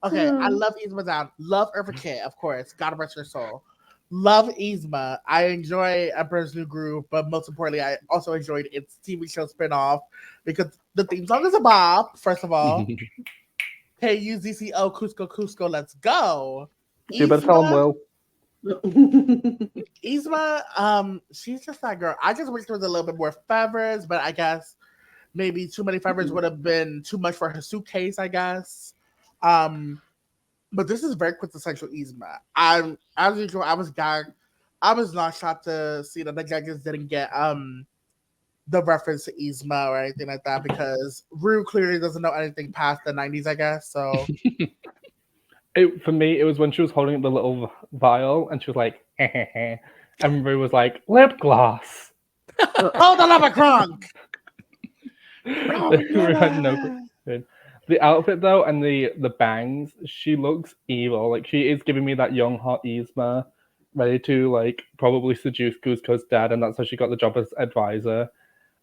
Okay, I love Yzma down. Love Eartha Kitt, of course. God rest her soul. Love Yzma. I enjoy Emperor's New Groove, but most importantly, I also enjoyed its TV show spinoff because the theme song is a bop, first of all. KUZCO Cusco Cusco, let's go. You better tell him, Will. Yzma, she's just that girl. I just wish there was a little bit more feathers, but I guess maybe too many feathers would have been too much for her suitcase, I guess. But this is very quintessential Yzma. As usual, I was gagged. I was not shocked to see that the judges didn't get the reference to Yzma or anything like that because Rue clearly doesn't know anything past the 90s, I guess. So For me, it was when she was holding up the little vial and she was like, and Rue was like, lip gloss. oh, the lava crunk! Rue had no clue. The outfit though and the bangs, she looks evil. Like she is giving me that young hot Yzma, ready to like probably seduce Cusco's dad, and that's how she got the job as advisor.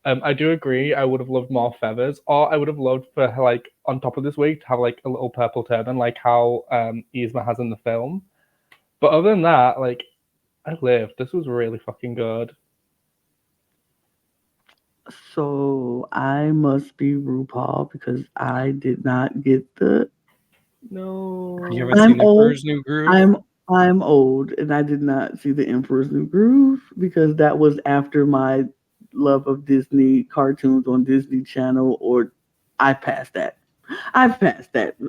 I do agree. I would have loved more feathers, or I would have loved for her, like on top of this wig to have like a little purple turban, like how Yzma has in the film. But other than that, like I lived. This was really fucking good. So I must be RuPaul because I did not get the. No, You haven't I'm seen old. Emperor's New Groove? I'm old, and I did not see the Emperor's New Groove because that was after my love of Disney cartoons on Disney Channel, or I've passed that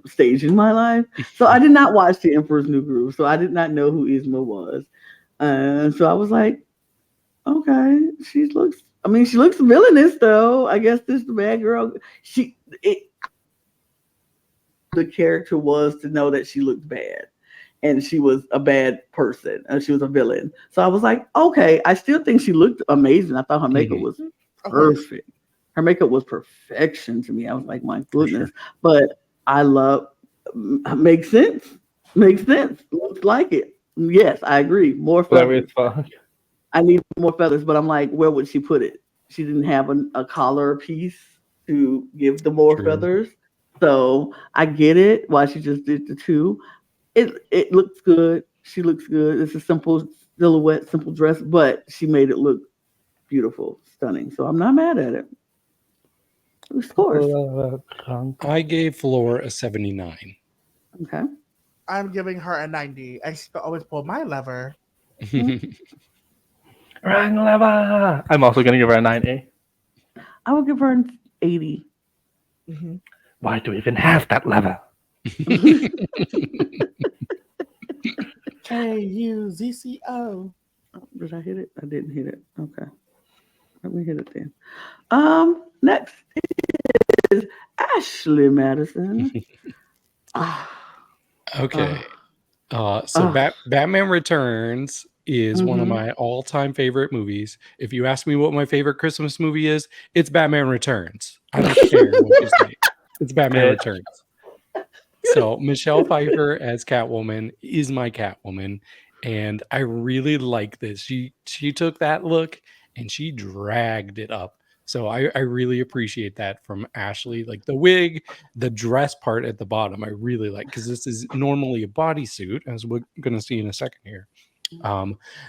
stage in my life. So I did not watch the Emperor's New Groove. So I did not know who Yzma was. So I was like, okay, she looks villainous though. I guess this is the bad girl. The character was to know that she looked bad and she was a bad person and she was a villain. So I was like, okay, I still think she looked amazing. I thought her makeup was perfect. Her makeup was perfection to me. I was like, my goodness. Sure. But I love, makes sense. Looks like it. Yes, I agree. More feathers. I need more feathers, but I'm like, where would she put it? She didn't have a collar piece to give the more feathers. So I get it why she just did the two. It looks good. She looks good. It's a simple silhouette, simple dress, but she made it look beautiful, stunning. So I'm not mad at it. Scores. I gave Flor a 79. Okay. I'm giving her a 90. I should always pull my lever. Wrong lever. I'm also going to give her a 90. I would give her an 80. Mm-hmm. Why do we even have that lever? KUZCO. Did I hit it? I didn't hit it. Okay. Let me hit it then. Next is Ashley Madison. Okay. Batman Returns is one of my all-time favorite movies. If you ask me what my favorite Christmas movie is, it's Batman Returns. I don't care what you say. It's Batman Returns. So Michelle Pfeiffer as Catwoman is my Catwoman, and I really like this. She took that look and she dragged it up. So I really appreciate that from Ashley. Like the wig, the dress part at the bottom, I really like because this is normally a bodysuit, as we're going to see in a second here.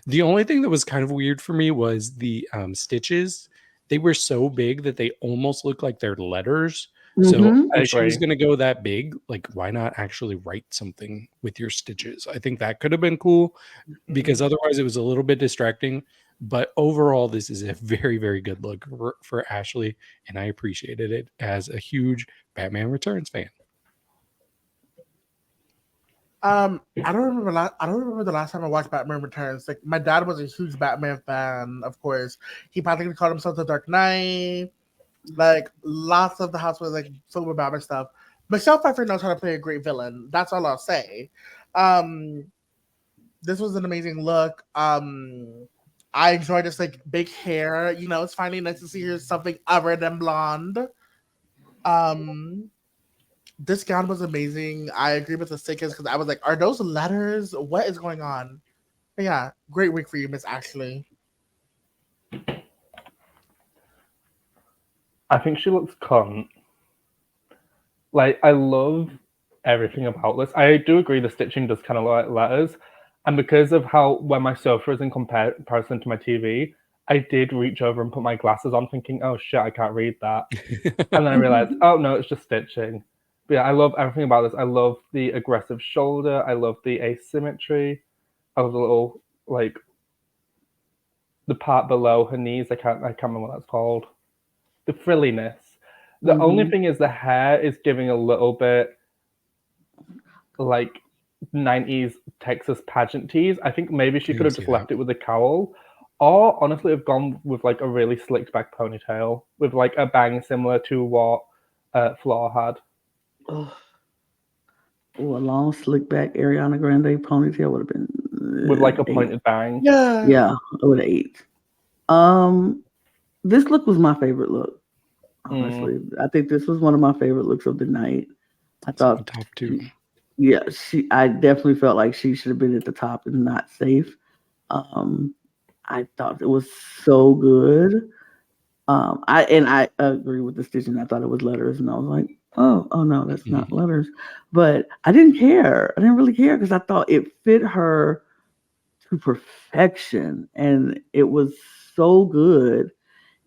The only thing that was kind of weird for me was the stitches. They were so big that they almost look like they're letters. So if she was going to go that big, like why not actually write something with your stitches? I think that could have been cool because otherwise it was a little bit distracting. But overall, this is a very, very good look for Ashley, and I appreciated it as a huge Batman Returns fan. I don't remember the last time I watched Batman Returns. Like my dad was a huge Batman fan, of course. He practically called himself the Dark Knight. Like lots of the house was like filled with Batman stuff. Michelle Pfeiffer knows how to play a great villain. That's all I'll say. This was an amazing look. I enjoyed this like big hair. You know, it's finally nice to see her something other than blonde. This gown was amazing. I agree with the stickers because I was like, are those letters? What is going on? But yeah, great week for you, Miss Ashley. I think she looks cunt. Like, I love everything about this. I do agree the stitching does kind of look like letters. And because of how where my sofa is in comparison to my TV, I did reach over and put my glasses on thinking, oh shit, I can't read that. And then I realized, oh no, it's just stitching. But yeah, I love everything about this. I love the aggressive shoulder. I love the asymmetry. I love the little, like, the part below her knees. I can't remember what that's called. The frilliness. The only thing is the hair is giving a little bit like 90s Texas pageant tease. I think maybe she could have just left it with a cowl. Or honestly have gone with like a really slicked back ponytail with like a bang similar to what Flor had. Oh, a long slick back Ariana Grande ponytail would have been With like a 8. pointed bang. Yeah, I would have 8. This look was my favorite look. Honestly, I think this was one of my favorite looks of the night. I thought top 2. I definitely felt like she should have been at the top and not safe. I thought it was so good. I agree with the stitching. I thought it was letters, and I was like, oh no, that's not letters. But I didn't care. I didn't really care because I thought it fit her to perfection, and it was so good.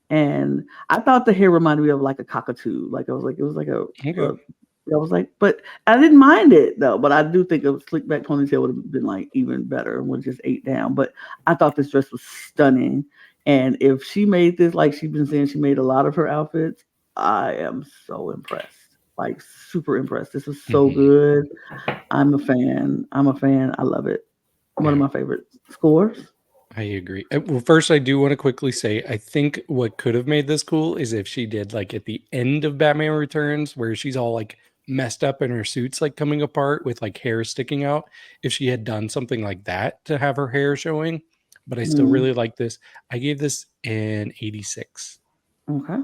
And I thought the hair reminded me of like a cockatoo. Like I was like, it was like I was like, but I didn't mind it though. But I do think a slick back ponytail would have been like even better and would just 8 down. But I thought this dress was stunning. And if she made this, like she's been saying, she made a lot of her outfits, I am so impressed. Like super impressed. This was so good. I'm a fan. I love it. One of my favorite scores. I agree. Well, first, I do want to quickly say, I think what could have made this cool is if she did like at the end of Batman Returns, where she's all like messed up and her suit's like coming apart with like hair sticking out. If she had done something like that to have her hair showing, but I still really like this. I gave this an 86. Okay.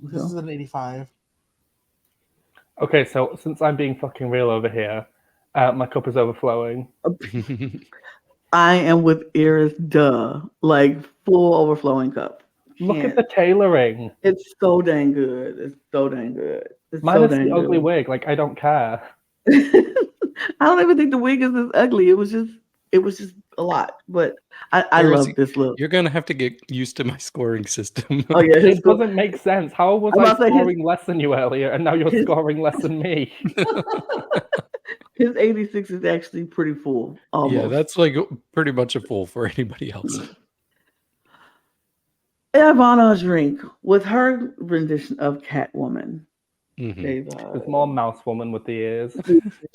This is an 85. Okay, so since I'm being fucking real over here, my cup is overflowing. I am with Iris, like full overflowing cup. Look at the tailoring. It's so dang good. It's so dang good. It's Minus so dang the ugly good. wig. Like I don't care. I don't even think the wig is as ugly. It was just a lot. But I love this look. You're gonna have to get used to my scoring system. Oh yeah, It doesn't make sense. How was I scoring less than you earlier, and now you're scoring less than me? His 86 is actually pretty full. Almost. Yeah, that's like pretty much a full for anybody else. Ivanna Drink with her rendition of Catwoman. It's more Mouse Woman with the ears.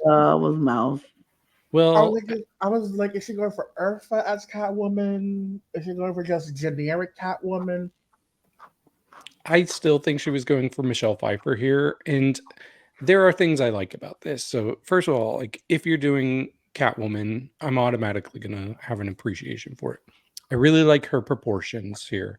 Was Mouse. Well, I was like, is she going for Urfa as Catwoman? Is she going for just generic Catwoman? I still think she was going for Michelle Pfeiffer here, and there are things I like about this. So first of all, like if you're doing Catwoman, I'm automatically gonna have an appreciation for it. I really like her proportions here.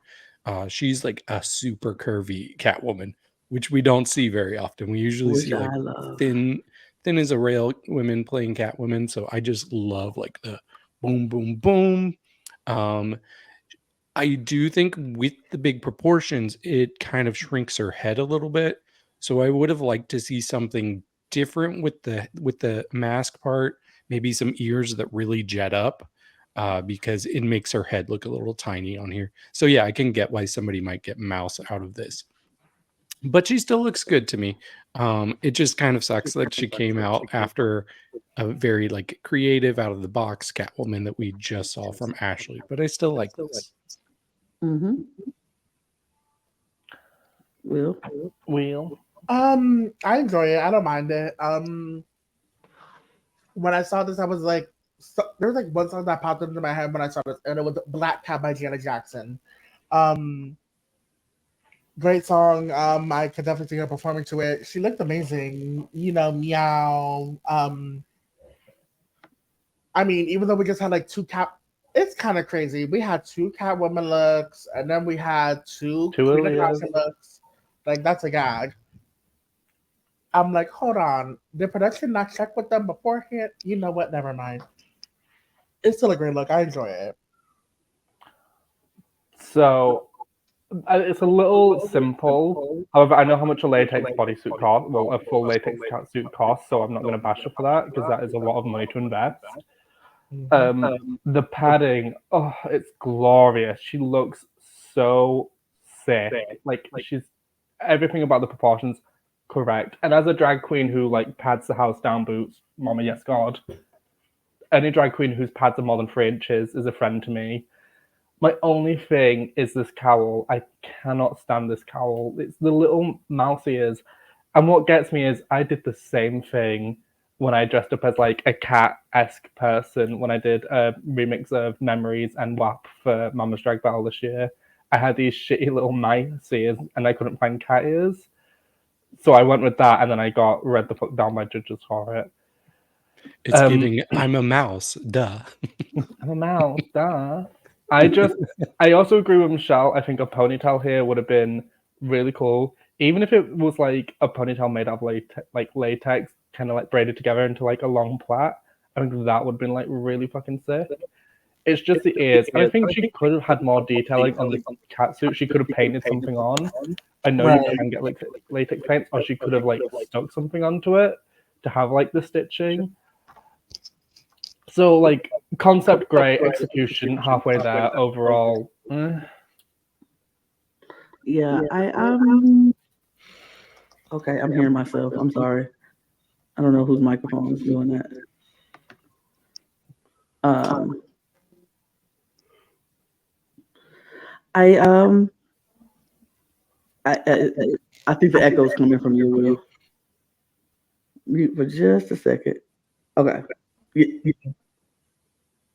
She's like a super curvy Catwoman, which we don't see very often. We usually see like thin as a rail women playing Catwomen. So I just love like the boom, boom, boom. I do think with the big proportions, it kind of shrinks her head a little bit. So I would have liked to see something different with the mask part, maybe some ears that really jet up, because it makes her head look a little tiny on here. So yeah, I can get why somebody might get Mouse out of this. But she still looks good to me. It just kind of sucks that she came out after a very like creative out of the box Catwoman that we just saw from Ashley. But I still like this. Will. I enjoy it. I don't mind it. When I saw this, I was like, there was like one song that popped into my head when I saw this, and it was Black Cat by Janet Jackson. Great song. I could definitely see her performing to it. She looked amazing. Meow. I mean, even though we just had like it's kind of crazy. We had 2 Catwoman looks, and then we had 2 Queen looks. Like, that's a gag. I'm like, hold on. Did production not check with them beforehand? You know what? Never mind. It's still a great look. I enjoy it. So, It's a little simple. However, I know how much a latex bodysuit costs. Well, a full latex catsuit costs, so I'm not going to bash her for that because that is a lot of money to invest. The padding, oh, it's glorious. She looks so sick. Like she's everything about the proportions correct. And as a drag queen who like pads the house down boots, Mama, yes God. Any drag queen whose pads are more than 3 inches is a friend to me. My only thing is this cowl. I cannot stand this cowl. It's the little mouse ears. And what gets me is I did the same thing when I dressed up as like a cat-esque person when I did a remix of Memories and WAP for Mama's Drag Battle this year. I had these shitty little mouse ears and I couldn't find cat ears. So I went with that and then I got read the fuck down by judges for it. It's giving I'm a mouse, duh. I'm a mouse, duh. I also agree with Michelle. I think a ponytail here would have been really cool. Even if it was like a ponytail made out of latex, kind of like braided together into like a long plait. I think that would have been like really fucking sick. It's just the ears. And I think she could have had more detailing on the catsuit. She could have painted something on. I know you can get like latex paints, or she could have like stuck something onto it to have like the stitching. So like concept great, execution halfway there. Overall, Yeah, okay, I'm hearing myself. I'm sorry. I don't know whose microphone is doing that. I think the echo is coming from your Will. Mute for just a second. Okay.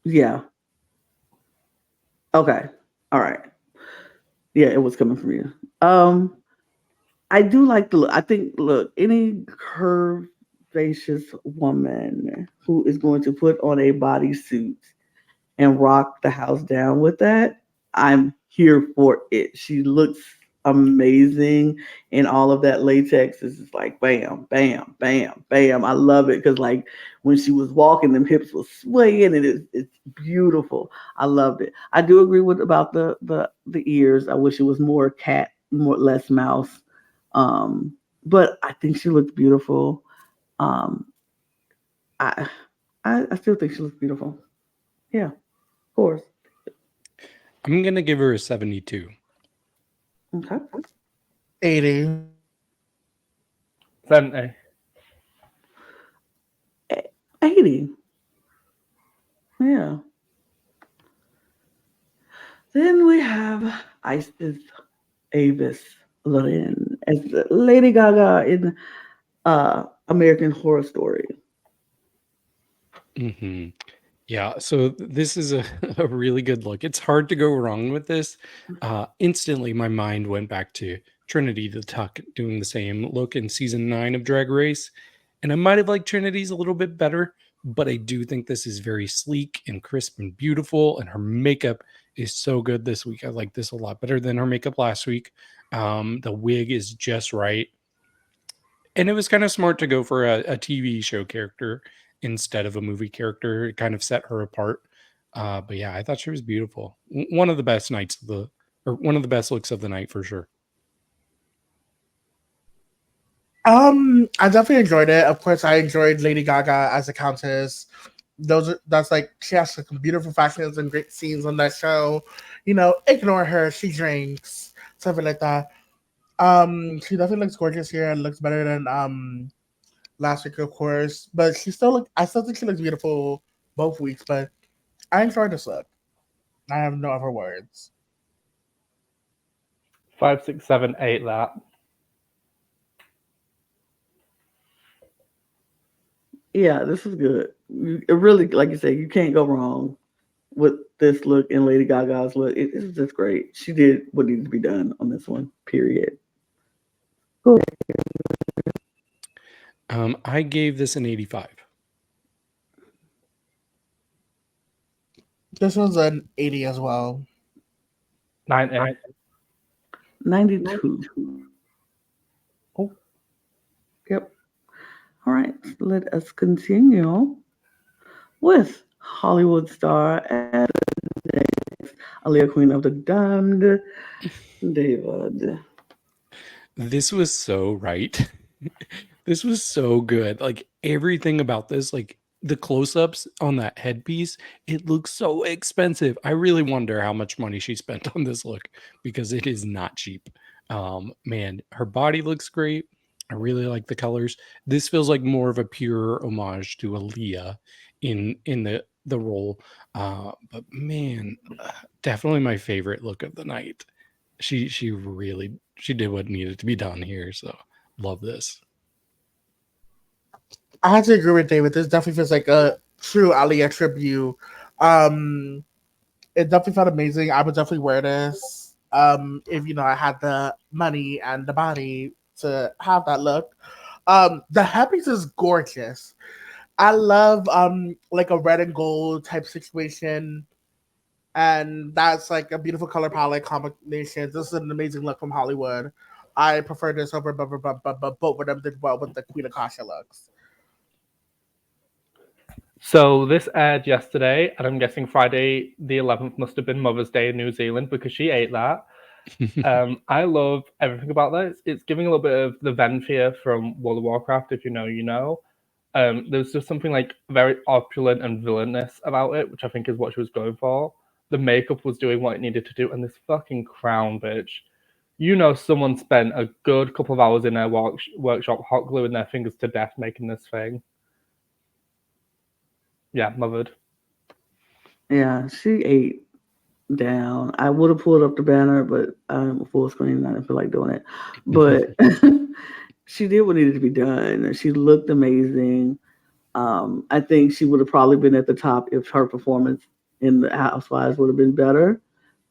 Yeah. Okay. All right. Yeah, it was coming from you. I do like the look. I think, look, any curvaceous woman who is going to put on a bodysuit and rock the house down with that, I'm here for it. She looks amazing, and all of that latex is just like bam, bam, bam, bam. I love it because like when she was walking, them hips was swaying, and it's beautiful. I loved it. I do agree with about the ears. I wish it was more cat, less mouse. But I think she looked beautiful. Um, I I still think she looks beautiful. Yeah, of course. I'm gonna give her a 72. Okay. 80. 70. 80. Yeah. Then we have Avis Loren as Lady Gaga in American Horror Story. Mm-hmm. Yeah, so this is a really good look. It's hard to go wrong with this. Instantly, my mind went back to Trinity the Tuck doing the same look in season 9 of Drag Race. And I might have liked Trinity's a little bit better, but I do think this is very sleek and crisp and beautiful. And her makeup is so good this week. I like this a lot better than her makeup last week. The wig is just right. And it was kind of smart to go for a TV show character instead of a movie character. It kind of set her apart. But yeah, I thought she was beautiful. One of the best one of the best looks of the night for sure. I definitely enjoyed it. Of course, I enjoyed Lady Gaga as a countess. That's like she has some beautiful fashions and great scenes on that show. You know, ignore her. She drinks something like that. She definitely looks gorgeous here and looks better than last week, of course. But I still think she looks beautiful both weeks. But I enjoyed this look. I have no other words. 5, 6, 7, 8. That. Yeah, this is good. It really, like you said, you can't go wrong with this look and Lady Gaga's look. It's just great. She did what needed to be done on this one. Period. Cool. I gave this an 85. This one's an 80 as well. 90. 92. Oh. Yep. All right. Let us continue with Hollywood Star as the next Aaliyah, Queen of the Damned, David. This was so right. This was so good. Like everything about this, like the close-ups on that headpiece, it looks so expensive. I really wonder how much money she spent on this look because it is not cheap. Man, her body looks great. I really like the colors. This feels like more of a pure homage to Aaliyah in the role. But man, definitely my favorite look of the night. She really she did what needed to be done here. So love this. I have to agree with David. This definitely feels like a true Aliyah tribute. Um, it definitely felt amazing. I would definitely wear this. If I had the money and the body to have that look. The headpiece is gorgeous. I love like a red and gold type situation. And that's like a beautiful color palette combination. This is an amazing look from Hollywood. I prefer this over but both of them did well with the Queen Akasha looks. So this aired yesterday, and I'm guessing Friday the 11th must have been Mother's Day in New Zealand because she ate that. I love everything about this. It's giving a little bit of the Venfia from World of Warcraft, if you know, you know. There's just something like very opulent and villainous about it, which I think is what she was going for. The makeup was doing what it needed to do, and this fucking crown, bitch. You know, someone spent a good couple of hours in their workshop hot gluing their fingers to death making this thing. Yeah, mothered. Yeah, she ate down. I would have pulled up the banner, but I'm full screen and I didn't feel like doing it. But she did what needed to be done. She looked amazing. I think she would have probably been at the top if her performance in the Housewives would have been better.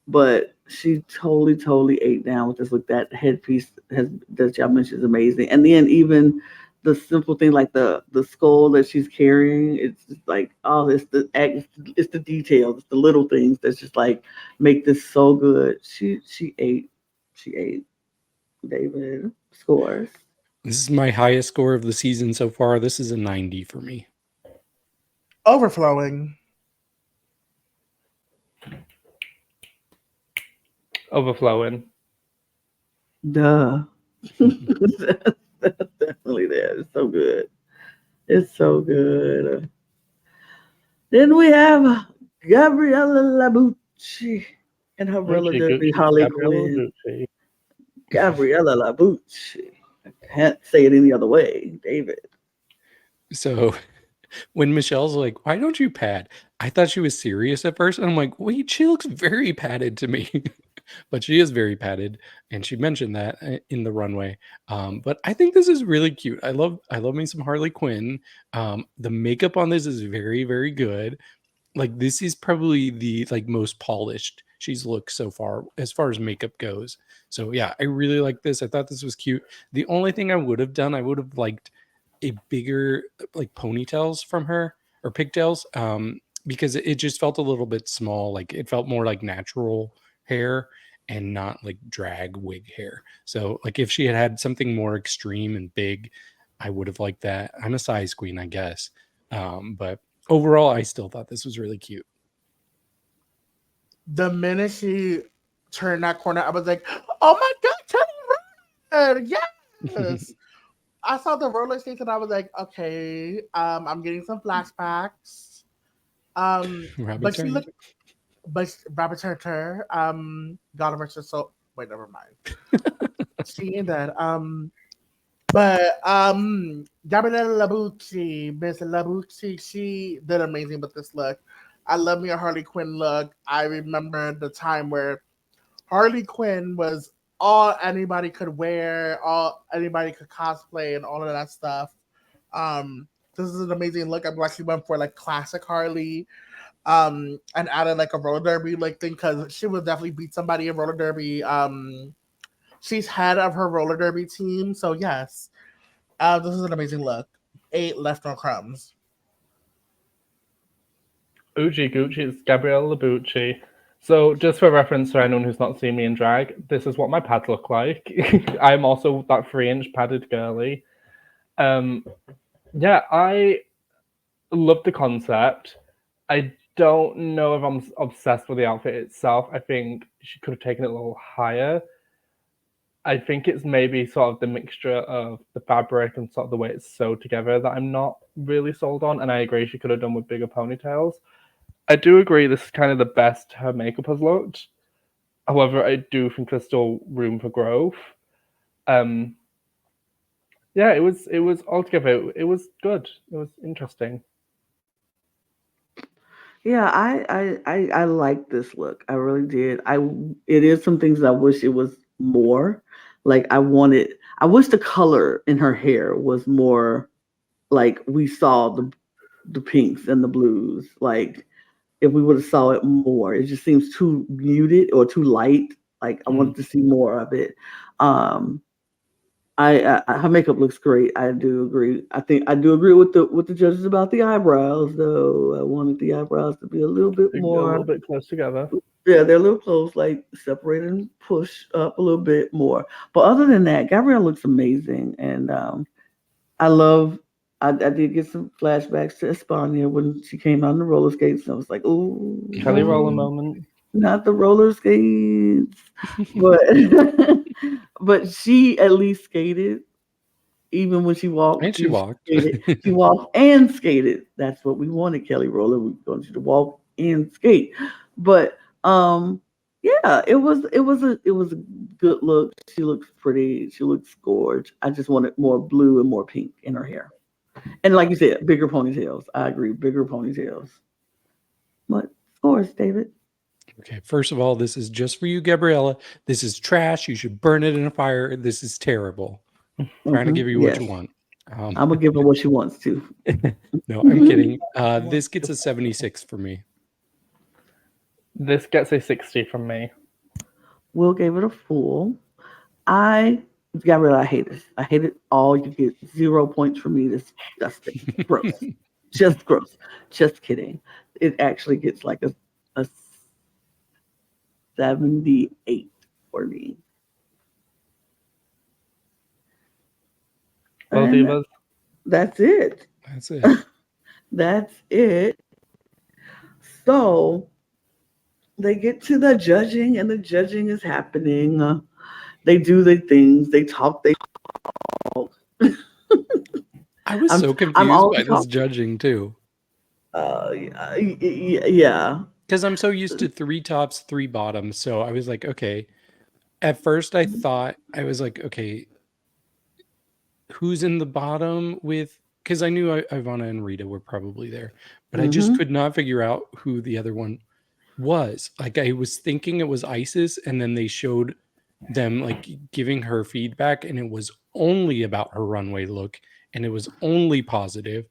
But she totally ate down with this look. That headpiece that y'all mentioned is amazing. And then even the simple thing like the skull that she's carrying, it's just like it's the details, it's the little things that's just like make this so good. She ate. David scores. This is my highest score of the season so far. This is a 90 for me. Overflowing. Overflowing. Duh. That's definitely there. It's so good. It's so good. Then we have Gabriella Labucci and her relative Harley Quinn. Gabriella Labucci. I can't say it any other way, David. So when Michelle's like, why don't you pad? I thought she was serious at first. And I'm like, wait, she looks very padded to me. But she is very padded. And she mentioned that in the runway. But I think this is really cute. I love me some Harley Quinn. The makeup on this is very, very good. Like this is probably the like most polished she's looked so far as makeup goes. So yeah, I really like this. I thought this was cute. The only thing I would have done, I would have liked a bigger like ponytails from her or pigtails, because it just felt a little bit small. Like it felt more like natural hair and not like drag wig hair. So like if she had something more extreme and big, I would have liked that. I'm a size queen, I guess. But overall, I still thought this was really cute. The minute she turned that corner, I was like, oh my God, Teddy Riner! Yes! I saw the roller skates and I was like, okay, I'm getting some flashbacks. But she looked, Rabbit Turner, God of her soul. Wait, never mind. She ain't that. But Gabriella Labucci, Miss Labucci, she did amazing with this look. I love me a Harley Quinn look. I remember the time where Harley Quinn was all anybody could wear, all anybody could cosplay, and all of that stuff. This is an amazing look. I'm glad she went for like classic Harley, and added like a roller derby like thing because she would definitely beat somebody in roller derby. She's head of her roller derby team, so yes, this is an amazing look. 8 left on crumbs. Uchi Gucci, it's Gabriella Labucci. So, just for reference for anyone who's not seen me in drag, this is what my pads look like. I'm also that 3-inch padded girly. Yeah, I love the concept. I don't know if I'm obsessed with the outfit itself. I think she could have taken it a little higher. I think it's maybe sort of the mixture of the fabric and sort of the way it's sewed together that I'm not really sold on. And I agree she could have done with bigger ponytails. I do agree this is kind of the best her makeup has looked. However, I do think there's still room for growth. Yeah, it was altogether it was good. It was interesting. Yeah, I like this look. I really did. It is some things I wish it was more. Like I wish the color in her hair was more like we saw the pinks and the blues. Like if we would have saw it more. It just seems too muted or too light. Like I wanted to see more of it. Um her makeup looks great. I do agree. I think I do agree with the judges about the eyebrows, though. I wanted the eyebrows to be a little bit They go a little more. bit close together. Yeah, they're a little close, like separate and push up a little bit more. But other than that, Gabrielle looks amazing, and I love. I did get some flashbacks to Espana when she came out on the roller skates. And I was like, "Ooh, Kelly roller no, moment. not the roller skates," but but she at least skated. Even when she walked, And she walked. skated. She walked and skated. That's what we wanted, Kelly Roller. We wanted you to walk and skate. But yeah, it was a good look. She looks pretty. She looks gorgeous. I just wanted more blue and more pink in her hair. And like you said, bigger ponytails. I agree, bigger ponytails. What scores, David? Okay, first of all, this is just for you, Gabriella. This is trash. You should burn it in a fire. This is terrible. Trying to give you what Yes. you want. I'm gonna give her what she wants to. No, I'm kidding. This gets a 76 for me. This gets a 60 from me. Will gave it a full. Gabrielle, I hate this. I hate it all. You get 0 points from me. This disgusting. Gross. Just gross. Just kidding. It actually gets like a 78 for me. Well, And Divas, that's it. That's it. That's it. So they get to the judging, and the judging is happening. They do their things. They talk. They talk. I was I'm so I'm confused all by this talking. judging too. Yeah. Because I'm so used to 3 tops, 3 bottoms. So I was like, okay. At first I was like, okay, who's in the bottom with, because I knew Ivanna and Rita were probably there, but I just Mm-hmm. could not figure out who the other one was. Like I was thinking it was Isis, and then they showed them like giving her feedback, and it was only about her runway look, and it was only positive.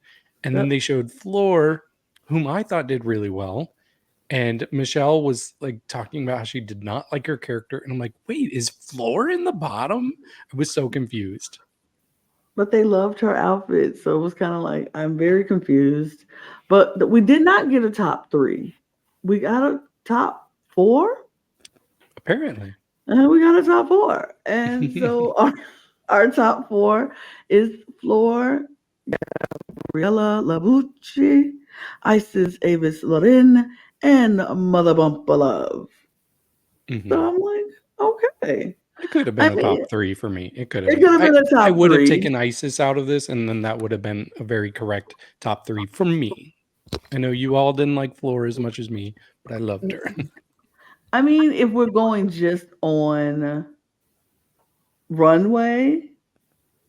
And then Yep. they showed Flor, whom I thought did really well. And Michelle was like talking about how she did not like her character. And I'm like, wait, is Flor in the bottom? I was so confused. But they loved her outfit, so it was kind of like I'm very confused. But we did not get a top three. We got a top four, Apparently. and we got a top four. And so our top four is Flor, Gabriella Labucci, Isis Avis Loren, and Mother Bumpa Love. Mhm. So I'm like, okay. It could have I been a mean, top 3 for me. It could have it could have been a I top would have three. taken Isis out of this, and then that would have been a very correct top 3 for me. I know you all didn't like Flor as much as me, but I loved her. I mean, if we're going just on runway,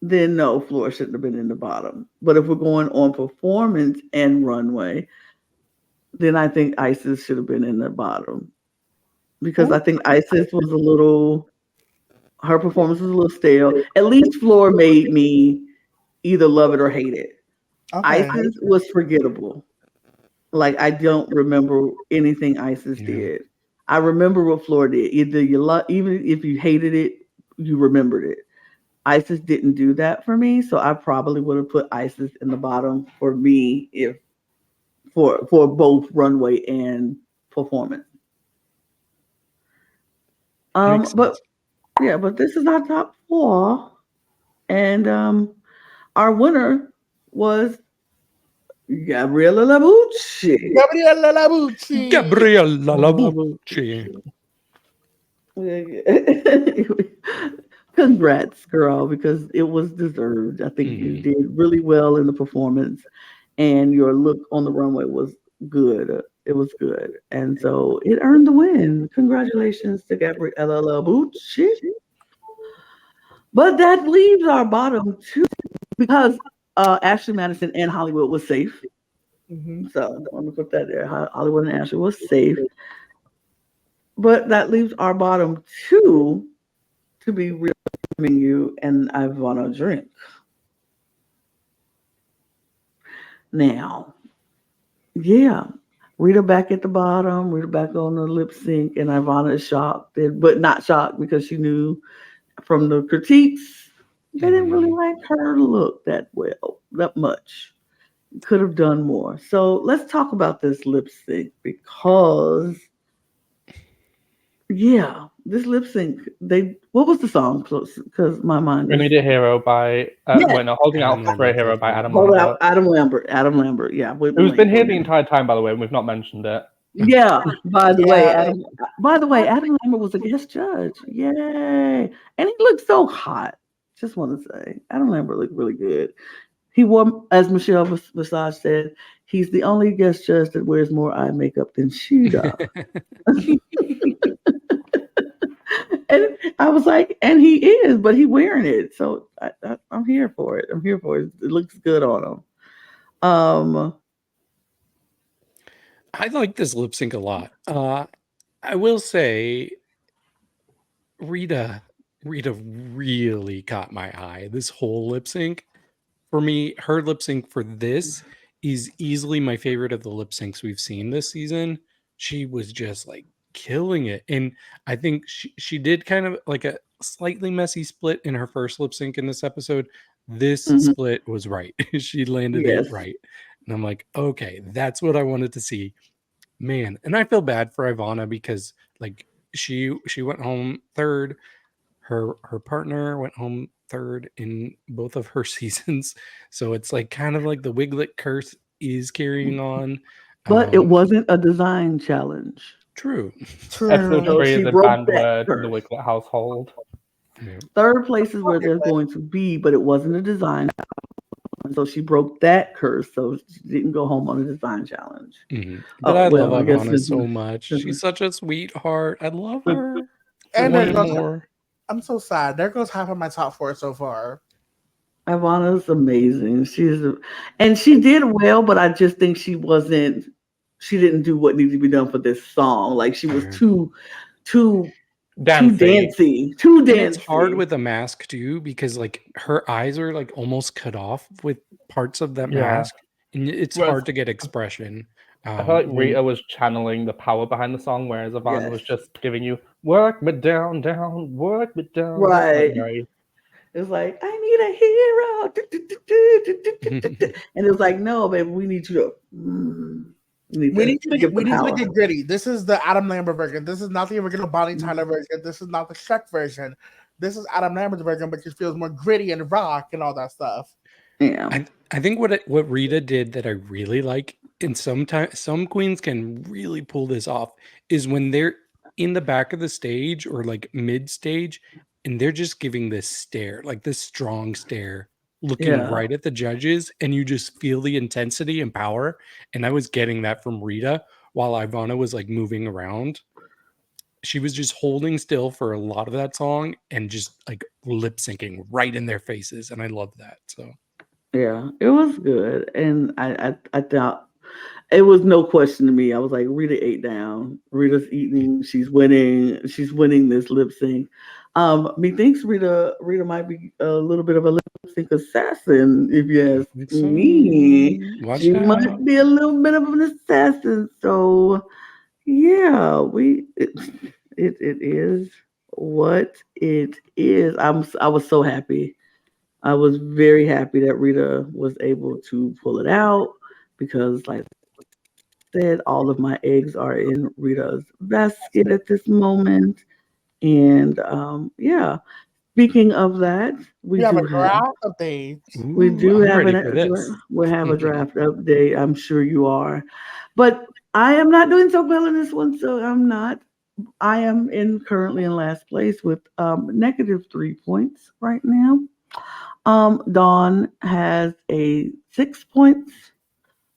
then no, Flor shouldn't have been in the bottom. But if we're going on performance and runway, then I think Isis should have been in the bottom. Because I think Isis was her performance was a little stale. At least Flor made me either love it or hate it. Okay. Isis was forgettable. Like I don't remember anything Isis Yeah. did. I remember what Flor did. Either even if you hated it, you remembered it. Isis didn't do that for me, so I probably would have put Isis in the bottom for me if for both runway and performance. Makes But sense. yeah, but this is our top four, and our winner was Gabriella Labucci. Gabriella Labucci. Gabriella Labucci. Congrats, girl, because it was deserved. I think you did really well in the performance, and your look on the runway was good. It was good, and so it earned the win. Congratulations to Gabriella Labucci. But that leaves our bottom two because Ashley Madison and Hollywood was safe. Mhm. So let me put that there. Hollywood and Ashley was safe. But that leaves our bottom two to be Rita Menu and Ivanna Drink. Now, yeah, Rita back at the bottom, Rita back on the lip sync, and Ivana is shocked, but not shocked because she knew from the critiques they didn't really like her look that well, that much. Could have done more. So let's talk about this lip sync because, yeah, this lip sync. What was the song? Because my mind We is Need a Hero by yeah. Holding Out Adam for a Lambert, Hero I by think. Adam Hold Lambert. out, Adam Lambert. Adam Lambert. Yeah, we've Who's been here the blanking. entire time, by the way, and we've not mentioned it. Yeah. By the way, Yeah. Adam. By the way, Adam Lambert was a guest judge. Yay! And he looked so hot. Just want to say, Adam Lambert looked really good. He wore, as Michelle Visage said, he's the only guest judge that wears more eye makeup than she does. And I was like, and he is, but he wearing it, so I'm here for it. I'm here for it. It looks good on him. I like this lip sync a lot. I will say, Rita really caught my eye. This whole lip sync, for me, her lip sync for this is easily my favorite of the lip syncs we've seen this season. She was just like killing it. And I think she did kind of like a slightly messy split in her first lip sync in this episode. This split was right. She landed it Yes. right. And I'm like, okay, that's what I wanted to see. Man, and I feel bad for Ivanna because like she went home third. Her partner went home third in both of her seasons. So it's like kind of like the Wiglet curse is carrying on. But it wasn't a design challenge. True. Episode So 3 she is a broke banned that word in the curse. Wiglet household. Yeah. Third place is where they're going to be, but it wasn't a design challenge. So she broke that curse. So she didn't go home on a design challenge. But I love I guess Ivanna so much. She's such a sweetheart. I love her. And One there goes, more. I'm so sad. There goes half of my top four so far. Ivana's amazing. And she did well, but I just think she didn't do what needed to be done for this song. Like she was too Dancey. too And it's dancey. hard with a mask too because like her eyes are like almost cut off with parts of that Yeah. mask, and it's Whereas- hard to get expression. I feel like Rita was channeling the power behind the song, whereas Ivanna was Yes. just giving you work me down, work me down. Right. Like, very- It was like, I need a hero. And it was like, no, baby, we need you to. We need to give the make power. it gritty. This is the Adam Lambert version. This is not the original Bonnie Tyler version. This is not the Shrek version. This is Adam Lambert's version, but it feels more gritty and rock and all that stuff. Yeah. I think what Rita did that I really like, and sometimes some queens can really pull this off, is when they're in the back of the stage or like mid stage, and they're just giving this stare, like this strong stare, looking Yeah. right at the judges, and you just feel the intensity and power. And I was getting that from Rita while Ivana was like moving around. She was just holding still for a lot of that song and just like lip syncing right in their faces, and I love that. So. Yeah, it was good, and I thought it was no question to me. I was like, Rita ate down. Rita's eating. She's winning. She's winning this lip sync. Methinks Rita might be a little bit of a lip sync assassin, if you ask me. Watch She out. might be a little bit of an assassin. So yeah, it is what it is. I was so happy. I was very happy that Rita was able to pull it out because, like I said, all of my eggs are in Rita's basket at this moment. And yeah, Speaking of that, We have a draft update. we do I'm have ready for this. we have a draft update. I'm sure you are, but I am not doing so well in this one, so I'm not. I am currently in last place with -3 points right now. Dawn has a 6 points.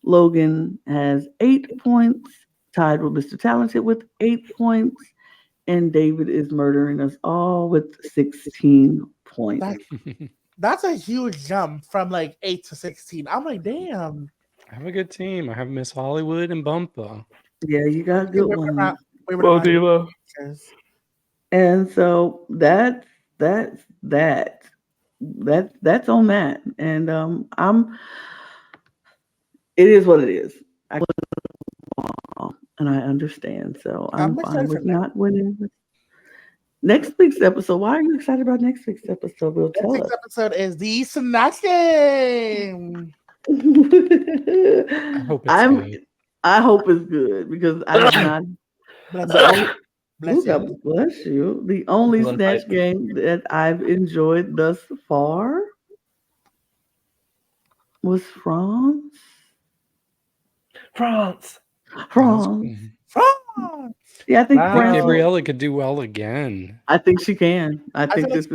Logan has 8 points, tied with Mr. Talented with 8 points, and David is murdering us all with 16 points. That's a huge jump from like 8 to 16. I'm like, damn. I have a good team. I have Miss Hollywood and Bumpa. Yeah, you got a good one. Well, Diva. And so that's that. That's on that. And it is what it is. And I understand. So I'm fine with not winning. Next week's episode. Why are you excited about next week's episode? We'll tell us. Next week's episode is the Snatch Game. I hope it's good. I hope it's good because I have not. Bless you. The only Snatch Game that I've enjoyed thus far was France. Yeah, I think Gabriella could do well again. I think she can. I think this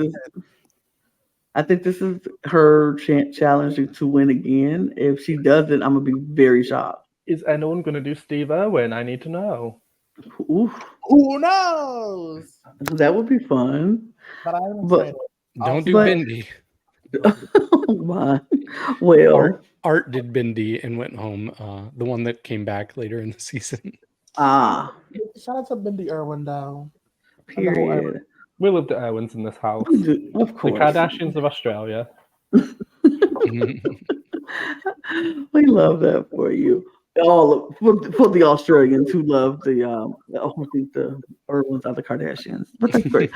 is her challenge to win again. If she doesn't, I'm gonna be very shocked. Is anyone gonna do Steve Irwin? I need to know. Who knows? That would be fun. But don't do Bindi. Oh my. Well, Art did Bindi and went home. The one that came back later in the season. Shout out to Bindi Irwin though. Period. We love the Irwins in this house. Of course. The Kardashians of Australia. We love that for you. For the Australians who love the Irwins are the Kardashians. But that's great.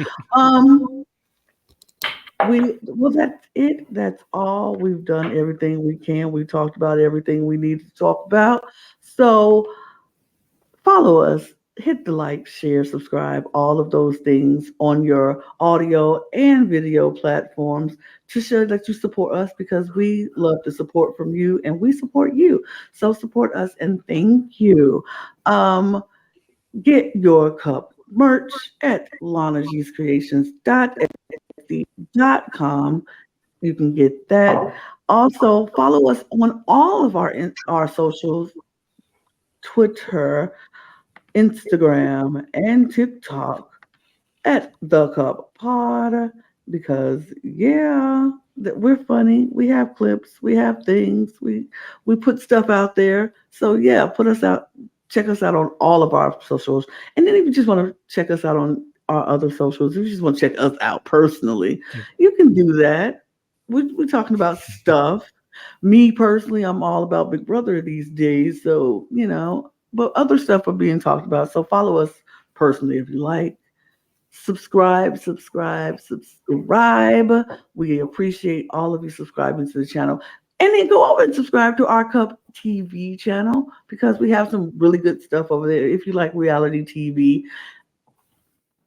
That's it. That's all. We've done everything we can. We talked about everything we need to talk about. So follow us, hit the like, share, subscribe, all of those things on your audio and video platforms to show that you support us because we love the support from you and we support you. So support us and thank you. Get your cup merch at lanagcreations.etsy.com. You can get that. Also, follow us on all of our socials, Twitter, Instagram, and TikTok at The Cup Pod because we're funny. We have clips, we have things, we put stuff out there. So put us out. Check us out on all of our socials. And then if you just want to check us out on our other socials, if you just want to check us out personally, you can do that. We're talking about stuff. Me personally, I'm all about Big Brother these days. So, but other stuff are being talked about. So follow us personally if you like. Subscribe. We appreciate all of you subscribing to the channel. And then go over and subscribe to our Cup TV channel because we have some really good stuff over there. If you like reality TV,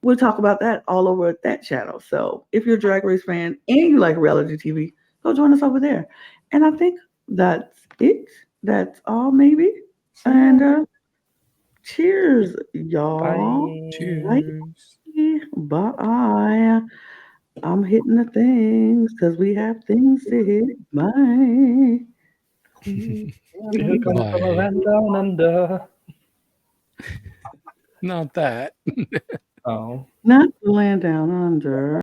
we'll talk about that all over at that channel. So if you're a Drag Race fan and you like reality TV, go join us over there. And I think that's it. That's all, maybe. And cheers, y'all. Bye. Cheers. Bye. I'm hitting the things because we have things to hit. Bye. Down under. Not that. Oh. Not the land down under.